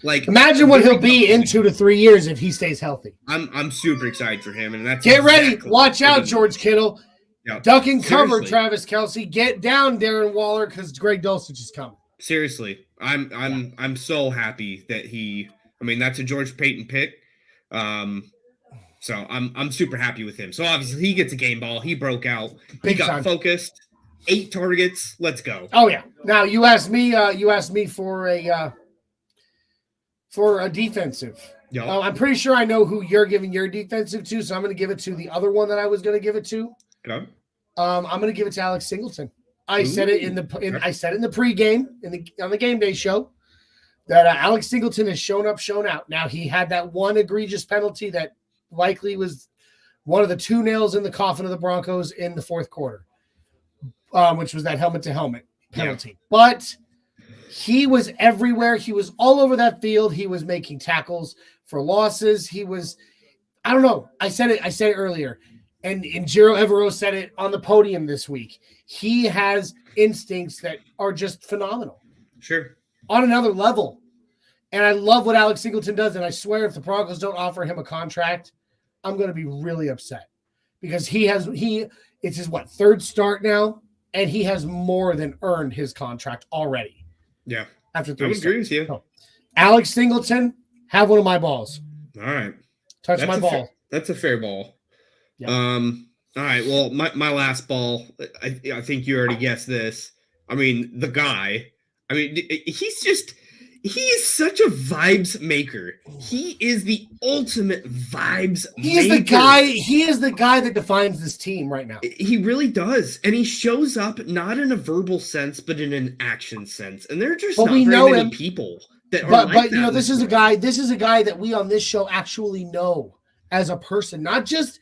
Like, Imagine what he'll be in 2 to 3 years if he stays healthy. I'm super excited for him, and that's Get ready. exactly Watch what out, it is. George Kittle. Yeah. Duck and cover, Seriously. Travis Kelce. Get down, Darren Waller, because Greg Dulcich is coming. Seriously, I'm so happy that that's a George Payton pick. So I'm super happy with him. So obviously he gets a game ball. He broke out. He Big got time. focused. 8 targets. Let's go. Oh yeah. Now you asked me for a defensive. Yep. I'm pretty sure I know who you're giving your defensive to, so I'm going to give it to the other one that I was going to give it to. Okay. I'm going to give it to Alex Singleton. I said it in the pregame on the game day show that Alex Singleton has shown up, shown out. Now he had that one egregious penalty that likely was one of the 2 nails in the coffin of the Broncos in the fourth quarter, which was that helmet to helmet penalty. Yeah. But he was everywhere. He was all over that field. He was making tackles for losses. He was, I don't know. I said it earlier. And Jiro Evero said it on the podium this week. He has instincts that are just phenomenal. Sure. On another level. And I love what Alex Singleton does. And I swear if the Broncos don't offer him a contract, I'm going to be really upset. Because it's his 3rd start now, and he has more than earned his contract already. Yeah. After 3 I would agree with you. So, Alex Singleton, have one of my balls. All right. Touch my ball. That's a fair ball. Yep. All right. Well, my last ball, I think you already guessed this. I mean, the guy, he is such a vibes maker. He is the ultimate vibes maker. He is the guy that defines this team right now. He really does. And he shows up not in a verbal sense, but in an action sense. And there are just not very many people that are like that. But this is a guy that we on this show actually know as a person, not just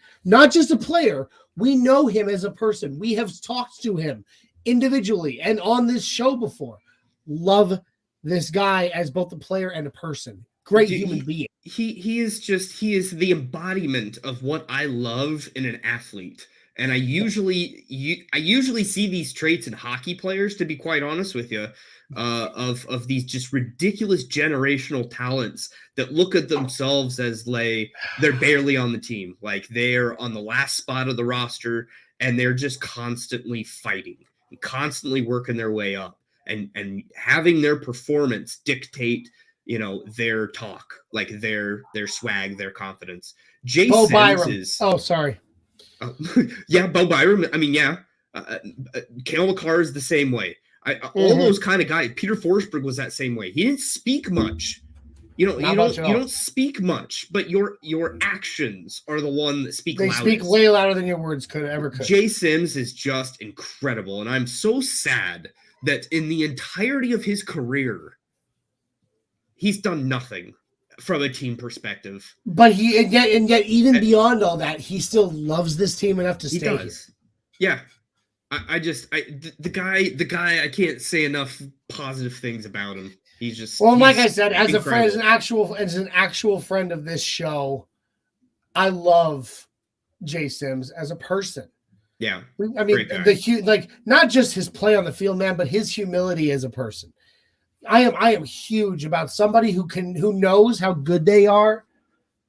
a player. We know him as a person. We have talked to him individually and on this show before. Love this guy as both a player and a person. Great human being. He is the embodiment of what I love in an athlete. And I usually see these traits in hockey players, to be quite honest with you, of these just ridiculous generational talents that look at themselves as they're barely on the team, like they're on the last spot of the roster, and they're just constantly fighting and constantly working their way up and having their performance dictate, their talk, like their swag, their confidence. Jay Bo Sims Byram. is. Oh, sorry. Yeah, Bo Byram. I mean, yeah. Kale McCarr is the same way. All those kind of guys. Peter Forsberg was that same way. He didn't speak much. You don't speak much, but your actions are the one that speak loudest. They speak way louder than your words could. Jay Sims is just incredible, and I'm so sad that in the entirety of his career, he's done nothing from a team perspective. But yet even beyond all that, he still loves this team enough to stay here. Yeah. The guy, I can't say enough positive things about him. He's like I said, as incredible. as an actual friend of this show, I love Jay Sims as a person. Yeah. I mean, Great guy. like not just his play on the field, man, but his humility as a person. I am huge about somebody who knows how good they are,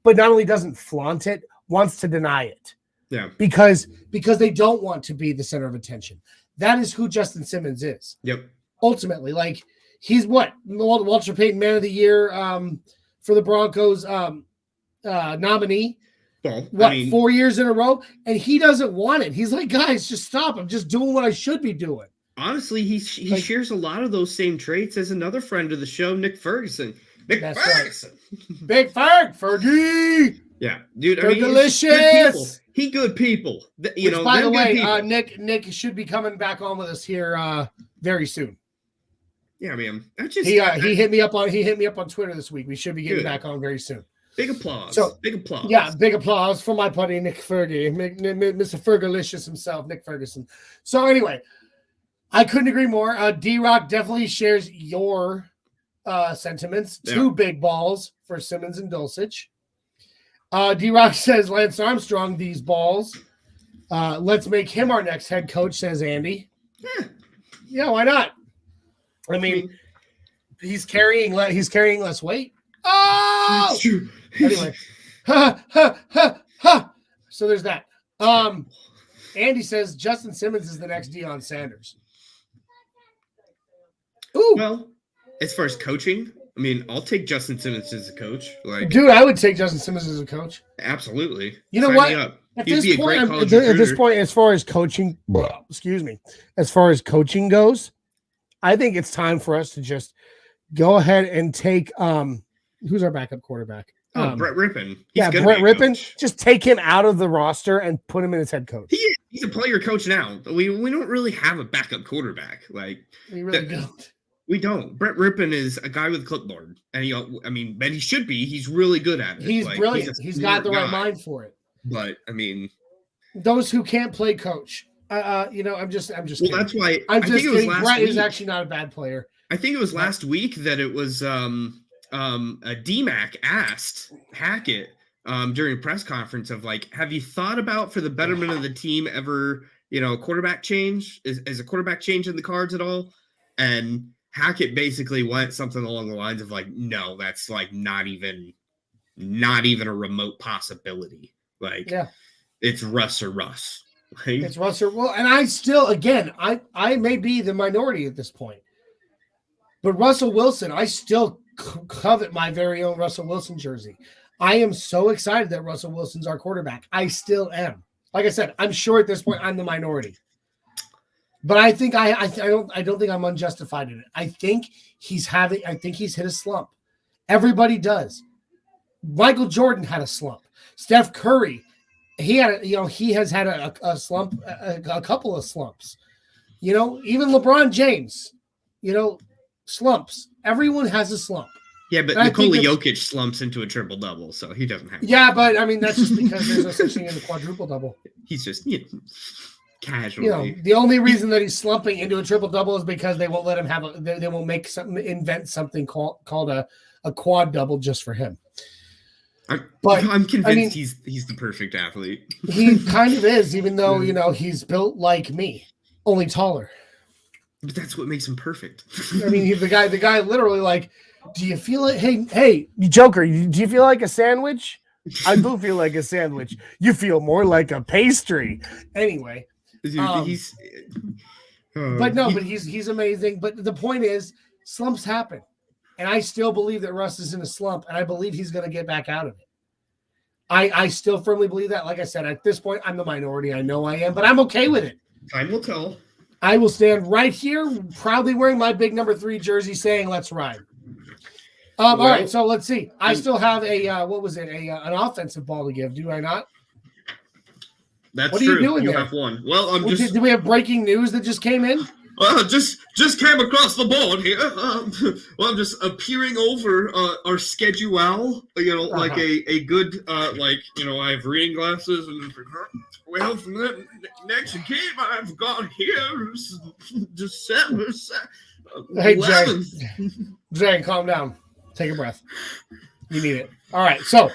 but not only doesn't flaunt it, wants to deny it. Yeah. Because they don't want to be the center of attention. That is who Justin Simmons is. Yep. Ultimately, like he's what Walter Payton Man of the Year for the Broncos nominee. Well, 4 years in a row, and he doesn't want it. He's like, guys, just stop. I'm just doing what I should be doing. Honestly, he shares a lot of those same traits as another friend of the show, Nick Ferguson. That's Ferguson. Right. Big Fergie. Yeah, dude. They're delicious. Good people. You know, by the way, Nick should be coming back on with us here very soon. Yeah, man. He hit me up on Twitter this week. We should be getting back on very soon. Big applause. Big applause. Yeah, big applause for my buddy Nick Fergie, Mr. Fergalicious himself, Nick Ferguson. So anyway, I couldn't agree more. D-Rock definitely shares your sentiments. Yeah. 2 big balls for Simmons and Dulcich. D-Rock says, Lance Armstrong, these balls. Let's make him our next head coach, says Andy. Yeah, why not? I mean, he's carrying less weight. Oh! That's true. Anyway. So there's that. Andy says Justin Simmons is the next Deion Sanders. Ooh. Well, as far as coaching, I mean, I'll take Justin Simmons as a coach. Like, dude, I would take Justin Simmons as a coach. Absolutely. You know what? At this point, as far as coaching, as far as coaching goes, I think it's time for us to just go ahead and take who's our backup quarterback? Brett Rippon. Brett Rippon. Just take him out of the roster and put him in as head coach. He's a player coach now. We don't really have a backup quarterback. Like we really don't. We don't. Brett Rippon is a guy with a clipboard, and he should be. He's really good at it. He's brilliant. He's got the right mind for it. But I mean, those who can't play coach, I'm just. Well, kidding. That's why I'm just kidding. Brett is actually not a bad player. I think it was last week that it was DMAC asked Hackett during a press conference of like, have you thought about for the betterment of the team ever, a quarterback change? Is a quarterback change in the cards at all? And Hackett basically went something along the lines of like, no, that's like not even a remote possibility. Like, it's Russ or Russ. Like, it's Russ or and I still, again, I may be the minority at this point, but Russell Wilson, I still covet my very own Russell Wilson jersey. I am so excited that Russell Wilson's our quarterback. I still am. Like I said, I'm sure at this point I'm the minority. But I think I don't think I'm unjustified in it. I think he's hit a slump. Everybody does. Michael Jordan had a slump. Steph Curry, he has had a slump, a couple of slumps. Even LeBron James, slumps. Everyone has a slump. Yeah, but Nikola Jokic slumps into a triple double, so he doesn't have. Yeah, but I mean that's just because there's no such thing as a quadruple double. He's just casually. The only reason that he's slumping into a triple double is because they won't let him have they won't invent something called a quad double just for him. I'm convinced he's the perfect athlete. He kind of is, even though he's built like me, only taller. But that's what makes him perfect. I mean, the guy literally like, do you feel it? Hey, Joker, do you feel like a sandwich? I do feel like a sandwich. You feel more like a pastry. Anyway, dude, he's amazing. But the point is, slumps happen, and I still believe that Russ is in a slump, and I believe he's going to get back out of it. I still firmly believe that. Like I said, at this point, I'm the minority. I know I am, but I'm okay with it. Time will tell. I will stand right here, proudly wearing my big number 3 jersey, saying "Let's ride." All right, so let's see. I still have an offensive ball to give. Do I not? That's what are true. You doing you there? Have one. Well, do we have breaking news that just came in? Just came across the board here. I'm just peering over our schedule. Like a good I have reading glasses, and well, for the next game I've got here is December. Hey, Jay, calm down. Take a breath. You need it. All right, so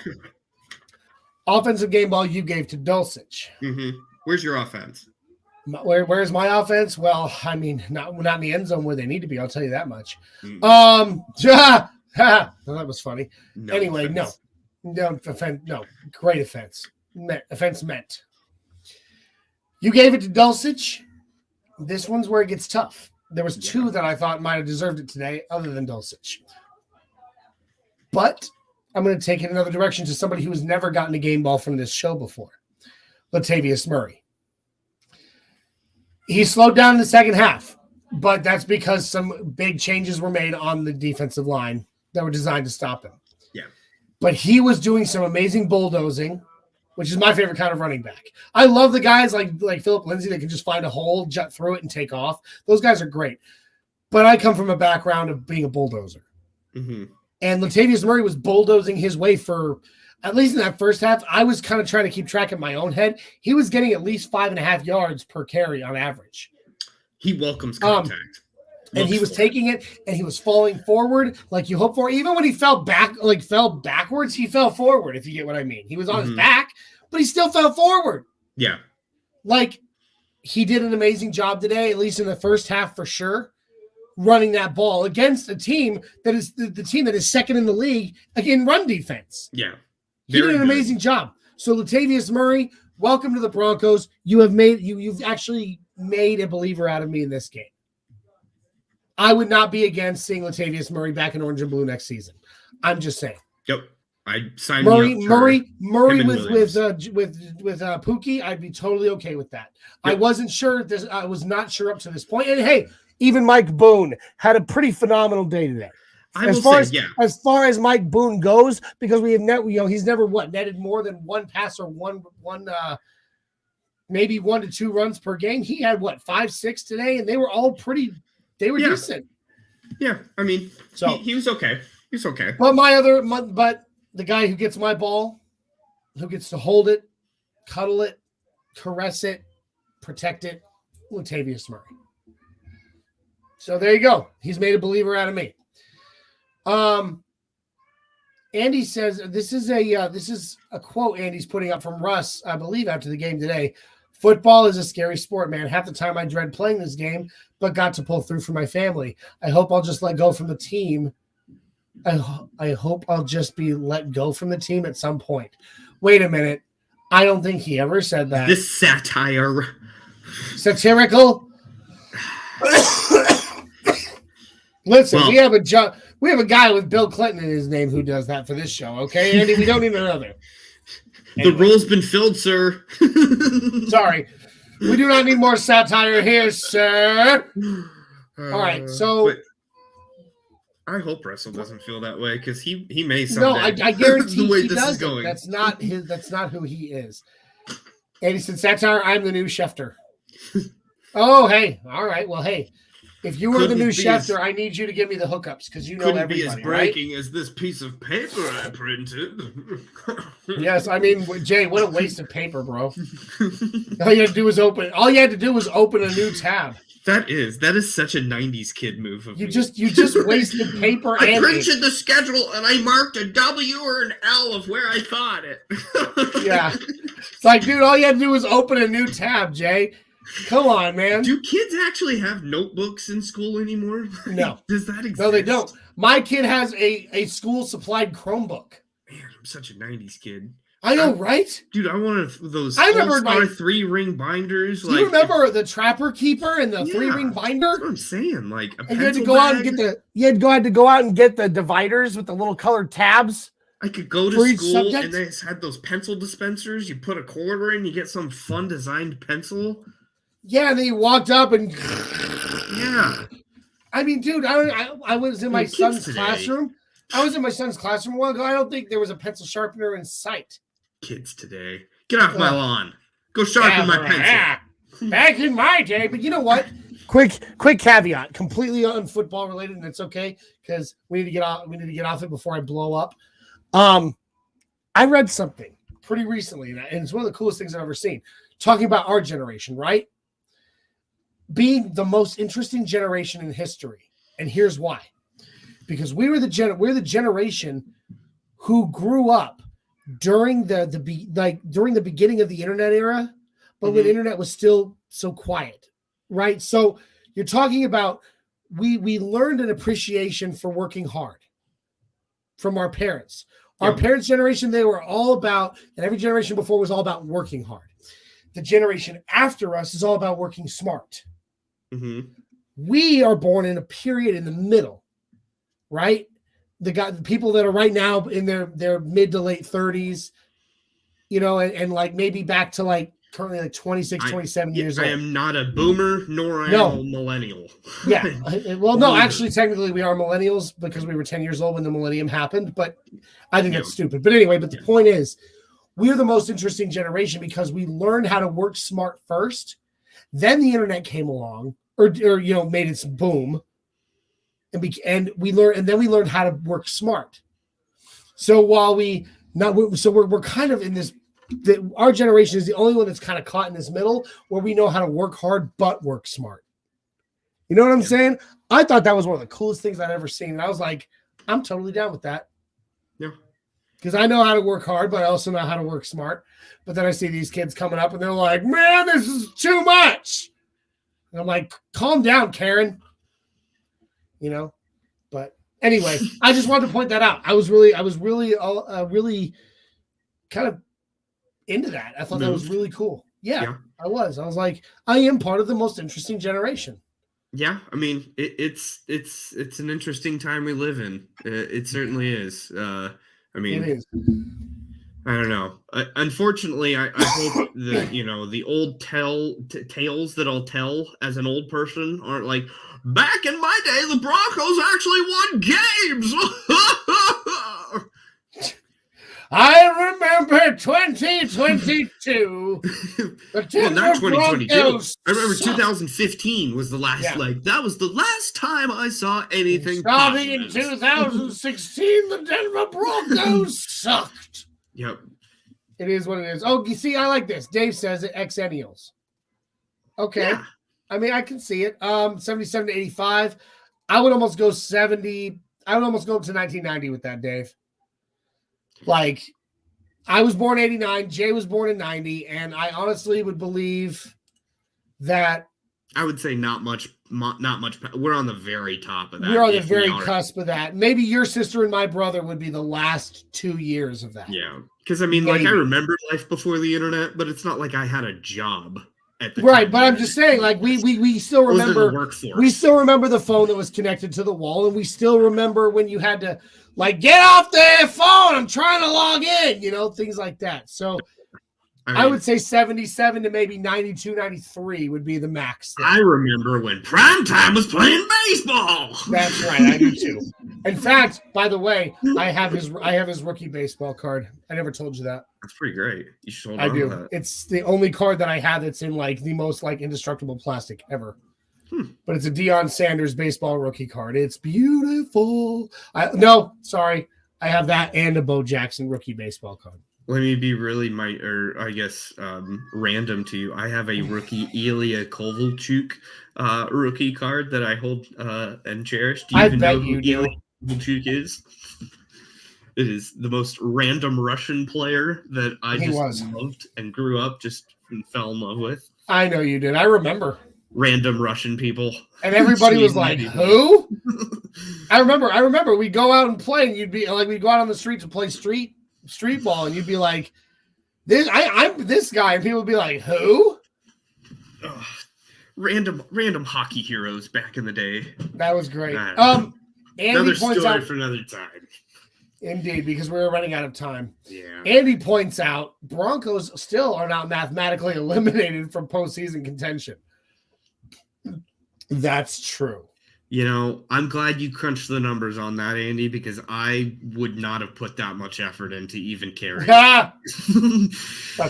offensive game ball you gave to Dulcich. Mm-hmm. Where's your offense? Where's my offense? Well, I mean, not in the end zone where they need to be. I'll tell you that much. That was funny. No anyway, offense. no, great offense. Offense meant. You gave it to Dulcich. This one's where it gets tough. There was two that I thought might have deserved it today, other than Dulcich. But I'm going to take it another direction to somebody who has never gotten a game ball from this show before, Latavius Murray. He slowed down in the second half, but that's because some big changes were made on the defensive line that were designed to stop him. Yeah. But he was doing some amazing bulldozing, which is my favorite kind of running back. I love the guys like Philip Lindsay that can just find a hole, jet through it, and take off. Those guys are great. But I come from a background of being a bulldozer. Mm-hmm. And Latavius Murray was bulldozing his way for, at least in that first half, I was kind of trying to keep track in my own head. He was getting at least 5.5 yards per carry on average. He welcomes contact. And he was taking it, and he was falling forward like you hope for. Even when he fell backwards, he fell forward, if you get what I mean. He was on his back, but he still fell forward. Yeah. Like, he did an amazing job today, at least in the first half for sure, running that ball against a team that is the team that is second in the league in run defense. Yeah. He did an amazing job. So Latavius Murray, welcome to the Broncos. You've actually made a believer out of me in this game. I would not be against seeing Latavius Murray back in orange and blue next season. I'm just saying. Yep. I signed Murray with Pookie. I'd be totally okay with that. Yep. I wasn't sure. I was not sure up to this point. And hey, even Mike Boone had a pretty phenomenal day today. As far as Mike Boone goes, because we have never, he's never netted more than one pass or one maybe 1 to 2 runs per game. He had 5-6 today, and they were all decent. Yeah, I mean, so he was okay. He's okay. But but the guy who gets my ball, who gets to hold it, cuddle it, caress it, protect it, Latavius Murray. So there you go. He's made a believer out of me. Andy says this is a quote Andy's putting up from Russ, I believe, after the game today. Football is a scary sport, man. Half the time I dread playing this game, but got to pull through for my family. I hope I'll just let go from the team. I hope I'll just be let go from the team at some point. Wait a minute. I don't think he ever said that. This satire. Satirical. Listen, we have a guy with Bill Clinton in his name who does that for this show. Okay, Andy, we don't need another. Anyway. The role's been filled, sir. Sorry. We do not need more satire here, sir. All right, so I hope Russell doesn't feel that way because he may someday. No, I guarantee the way he this doesn't. is going. That's not who he is. And he said, satire, I'm the new Schefter. Oh, hey. All right. Well, hey. If you were the new Schefter, I need you to give me the hookups because you know everybody, be as breaking as this piece of paper I printed. Yes, I mean, Jay, what a waste of paper, bro. All you had to do was open a new tab. That is such a 90s kid move of you just wasted paper. I printed the schedule and I marked a W or an L of where I thought it. Yeah. It's like, dude, all you had to do was open a new tab, Jay. Come on, man. Do kids actually have notebooks in school anymore? No. Does that exist? No, they don't. My kid has a school-supplied Chromebook. Man, I'm such a 90s kid. I know, right? Dude, I wanted those I remember my 3-ring binders. Do you remember the Trapper Keeper and the 3-ring binder? That's what I'm saying. Like a and you had to go out and get the dividers with the little colored tabs. I could go to school and they had those pencil dispensers. You put a quarter in, you get some fun designed pencil. Yeah, and then you walked up and yeah. I mean, dude, I was in my son's classroom. I was in my son's classroom a while ago. I don't think there was a pencil sharpener in sight. Kids today. Get off my lawn. Go sharpen my pencil. Back in my day, but you know what? Quick caveat, completely unfootball related, and it's okay because we need to get off it before I blow up. I read something pretty recently, and it's one of the coolest things I've ever seen. Talking about our generation, right? Being the most interesting generation in history. And here's why. Because we're the generation who grew up during the beginning of the internet era, but when internet was still so quiet, right? So you're talking about we learned an appreciation for working hard from our parents. Our parents' generation, they were all about, and every generation before was all about working hard. The generation after us is all about working smart. We are born in a period in the middle, right? The people that are right now in their mid to late 30s, you know, and like maybe back to like currently like 26, 27 years old. I am not a boomer, nor am I a millennial. Yeah. Well, no, actually, technically we are millennials because we were 10 years old when the millennium happened, but I think that's stupid. But anyway, the point is, we're the most interesting generation because we learned how to work smart first. Then the internet came along, or you know, made its boom, and we learned how to work smart. So while we're kind of in this. Our generation is the only one that's kind of caught in this middle where we know how to work hard but work smart. You know what I'm saying? I thought that was one of the coolest things I'd ever seen. And I was like, I'm totally down with that. Yeah. Because I know how to work hard, but I also know how to work smart. But then I see these kids coming up and they're like, man, this is too much. And I'm like, calm down, Karen. You know? But anyway, I just wanted to point that out. I was really kind of into that. I thought that was really cool. Yeah, I was like, I am part of the most interesting generation. Yeah, I mean, it's an interesting time we live in. It certainly is. I mean, it is. I don't know. Unfortunately, I hope that, you know, the old tales that I'll tell as an old person aren't like, back in my day, the Broncos actually won games. I remember 2022. Well, not 2022. Broncos I remember 2015 was the last. Yeah. Like that was the last time I saw anything. Starting in 2016, the Denver Broncos sucked. Yep. It is what it is. Oh, you see, I like this. Dave says it. Exennials. Okay. Yeah. I mean, I can see it. 77 to 85. I would almost go 70. I would almost go to 1990 with that, Dave. Like, I was born 89, Jay was born in 90, and I honestly would believe that I would say not much. We're on the very top of that. We're on the very cusp of that. Maybe your sister and my brother would be the last 2 years of that. Yeah, because I mean, like I remember life before the internet, but it's not like I had a job at the right. time. But I'm just saying, like we still remember. We still remember the phone that was connected to the wall, and we still remember when you had to. Like, get off the phone. I'm trying to log in, you know, things like that. So I would say 77 to maybe 92, 93 would be the max. There. I remember when Primetime was playing baseball. That's right. I do too. In fact, by the way, I have his rookie baseball card. I never told you that. That's pretty great. You should hold I on do. to that. It's the only card that I have that's in like the most like indestructible plastic ever. But it's a Deion Sanders baseball rookie card. It's beautiful. I have that and a Bo Jackson rookie baseball card. Let me be really random to you. I have a rookie Ilya Kovalchuk rookie card that I hold and cherish. Do you even know who Ilya Kovalchuk is? It is the most random Russian player that I loved and grew up just and fell in love with. I know you did. I remember. Random Russian people. And everybody was like, who? I remember we'd go out and play and you'd be like, we'd go out on the street to play street ball and you'd be like, I'm this guy. And people would be like, who? Random hockey heroes back in the day. That was great. Andy another story for another time. Indeed, because we were running out of time. Yeah. Andy points out Broncos still are not mathematically eliminated from postseason contention. That's true. You know, I'm glad you crunched the numbers on that, Andy, because I would not have put that much effort into even caring. That's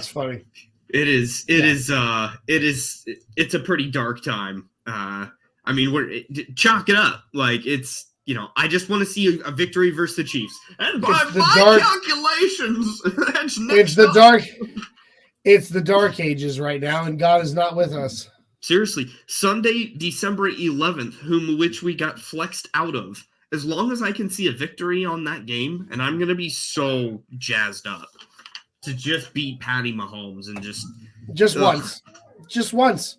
funny. It's a pretty dark time. I mean, chalk it up. Like it's, you know, I just want to see a victory versus the Chiefs. And by my calculations, it's the dark ages right now, and God is not with us. Seriously, Sunday, December 11th, which we got flexed out of. As long as I can see a victory on that game, and I'm going to be so jazzed up. to just beat Patty Mahomes and once. Just once.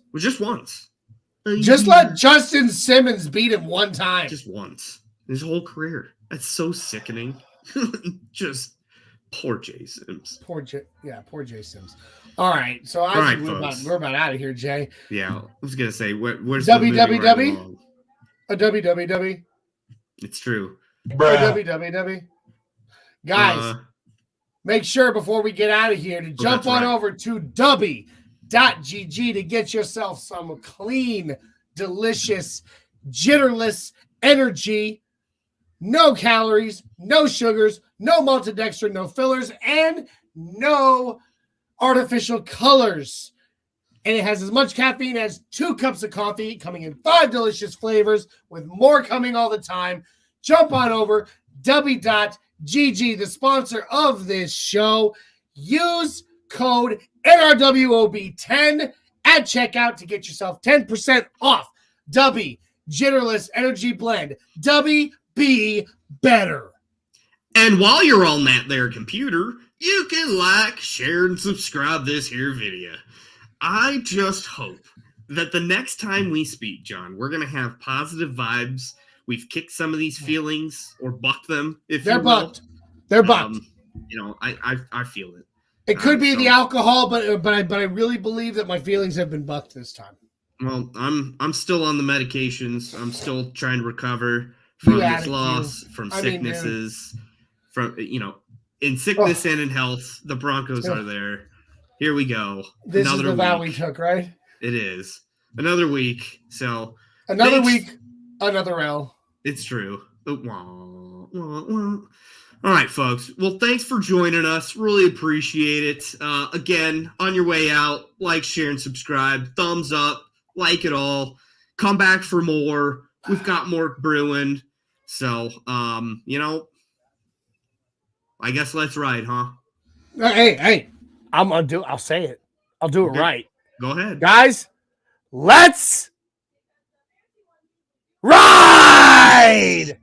Just let Justin Simmons beat him one time. Just once. His whole career. That's so sickening. Just poor Jay Sims. Poor Jay Sims. All right, so I think we're about out of here, Jay. Yeah, I was gonna say, where's www? A www. It's true. A www. Guys, make sure before we get out of here to jump on over to dubby.gg to get yourself some clean, delicious, jitterless energy. No calories, no sugars, no maltodextrin, no fillers, and no artificial colors. And it has as much caffeine as 2 cups of coffee, coming in 5 delicious flavors, with more coming all the time. Jump on over, dubby.gg, the sponsor of this show. Use code NRWOB10 at checkout to get yourself 10% off Dubby Jitterless Energy Blend. Dubby, be better. And while you're on that there computer, you can like, share, and subscribe this here video. I just hope that the next time we speak, John, we're going to have positive vibes. We've kicked some of these feelings or bucked them, if They're you will. bucked. They're bucked. I feel it. It could be the alcohol, but I really believe that my feelings have been bucked this time. Well, I'm still on the medications. I'm still trying to recover from this loss, from sicknesses, from in sickness and in health. The Broncos are there. Here we go. This is the vow we took, right? It is another week. So another week, another L. It's true. All right, folks. Well, thanks for joining us. Really appreciate it. Again, on your way out, like, share, and subscribe. Thumbs up. Like it all. Come back for more. We've got more brewing. So, I guess let's ride, huh? Hey. I'll say it. I'll do it right. Go ahead. Guys, let's ride!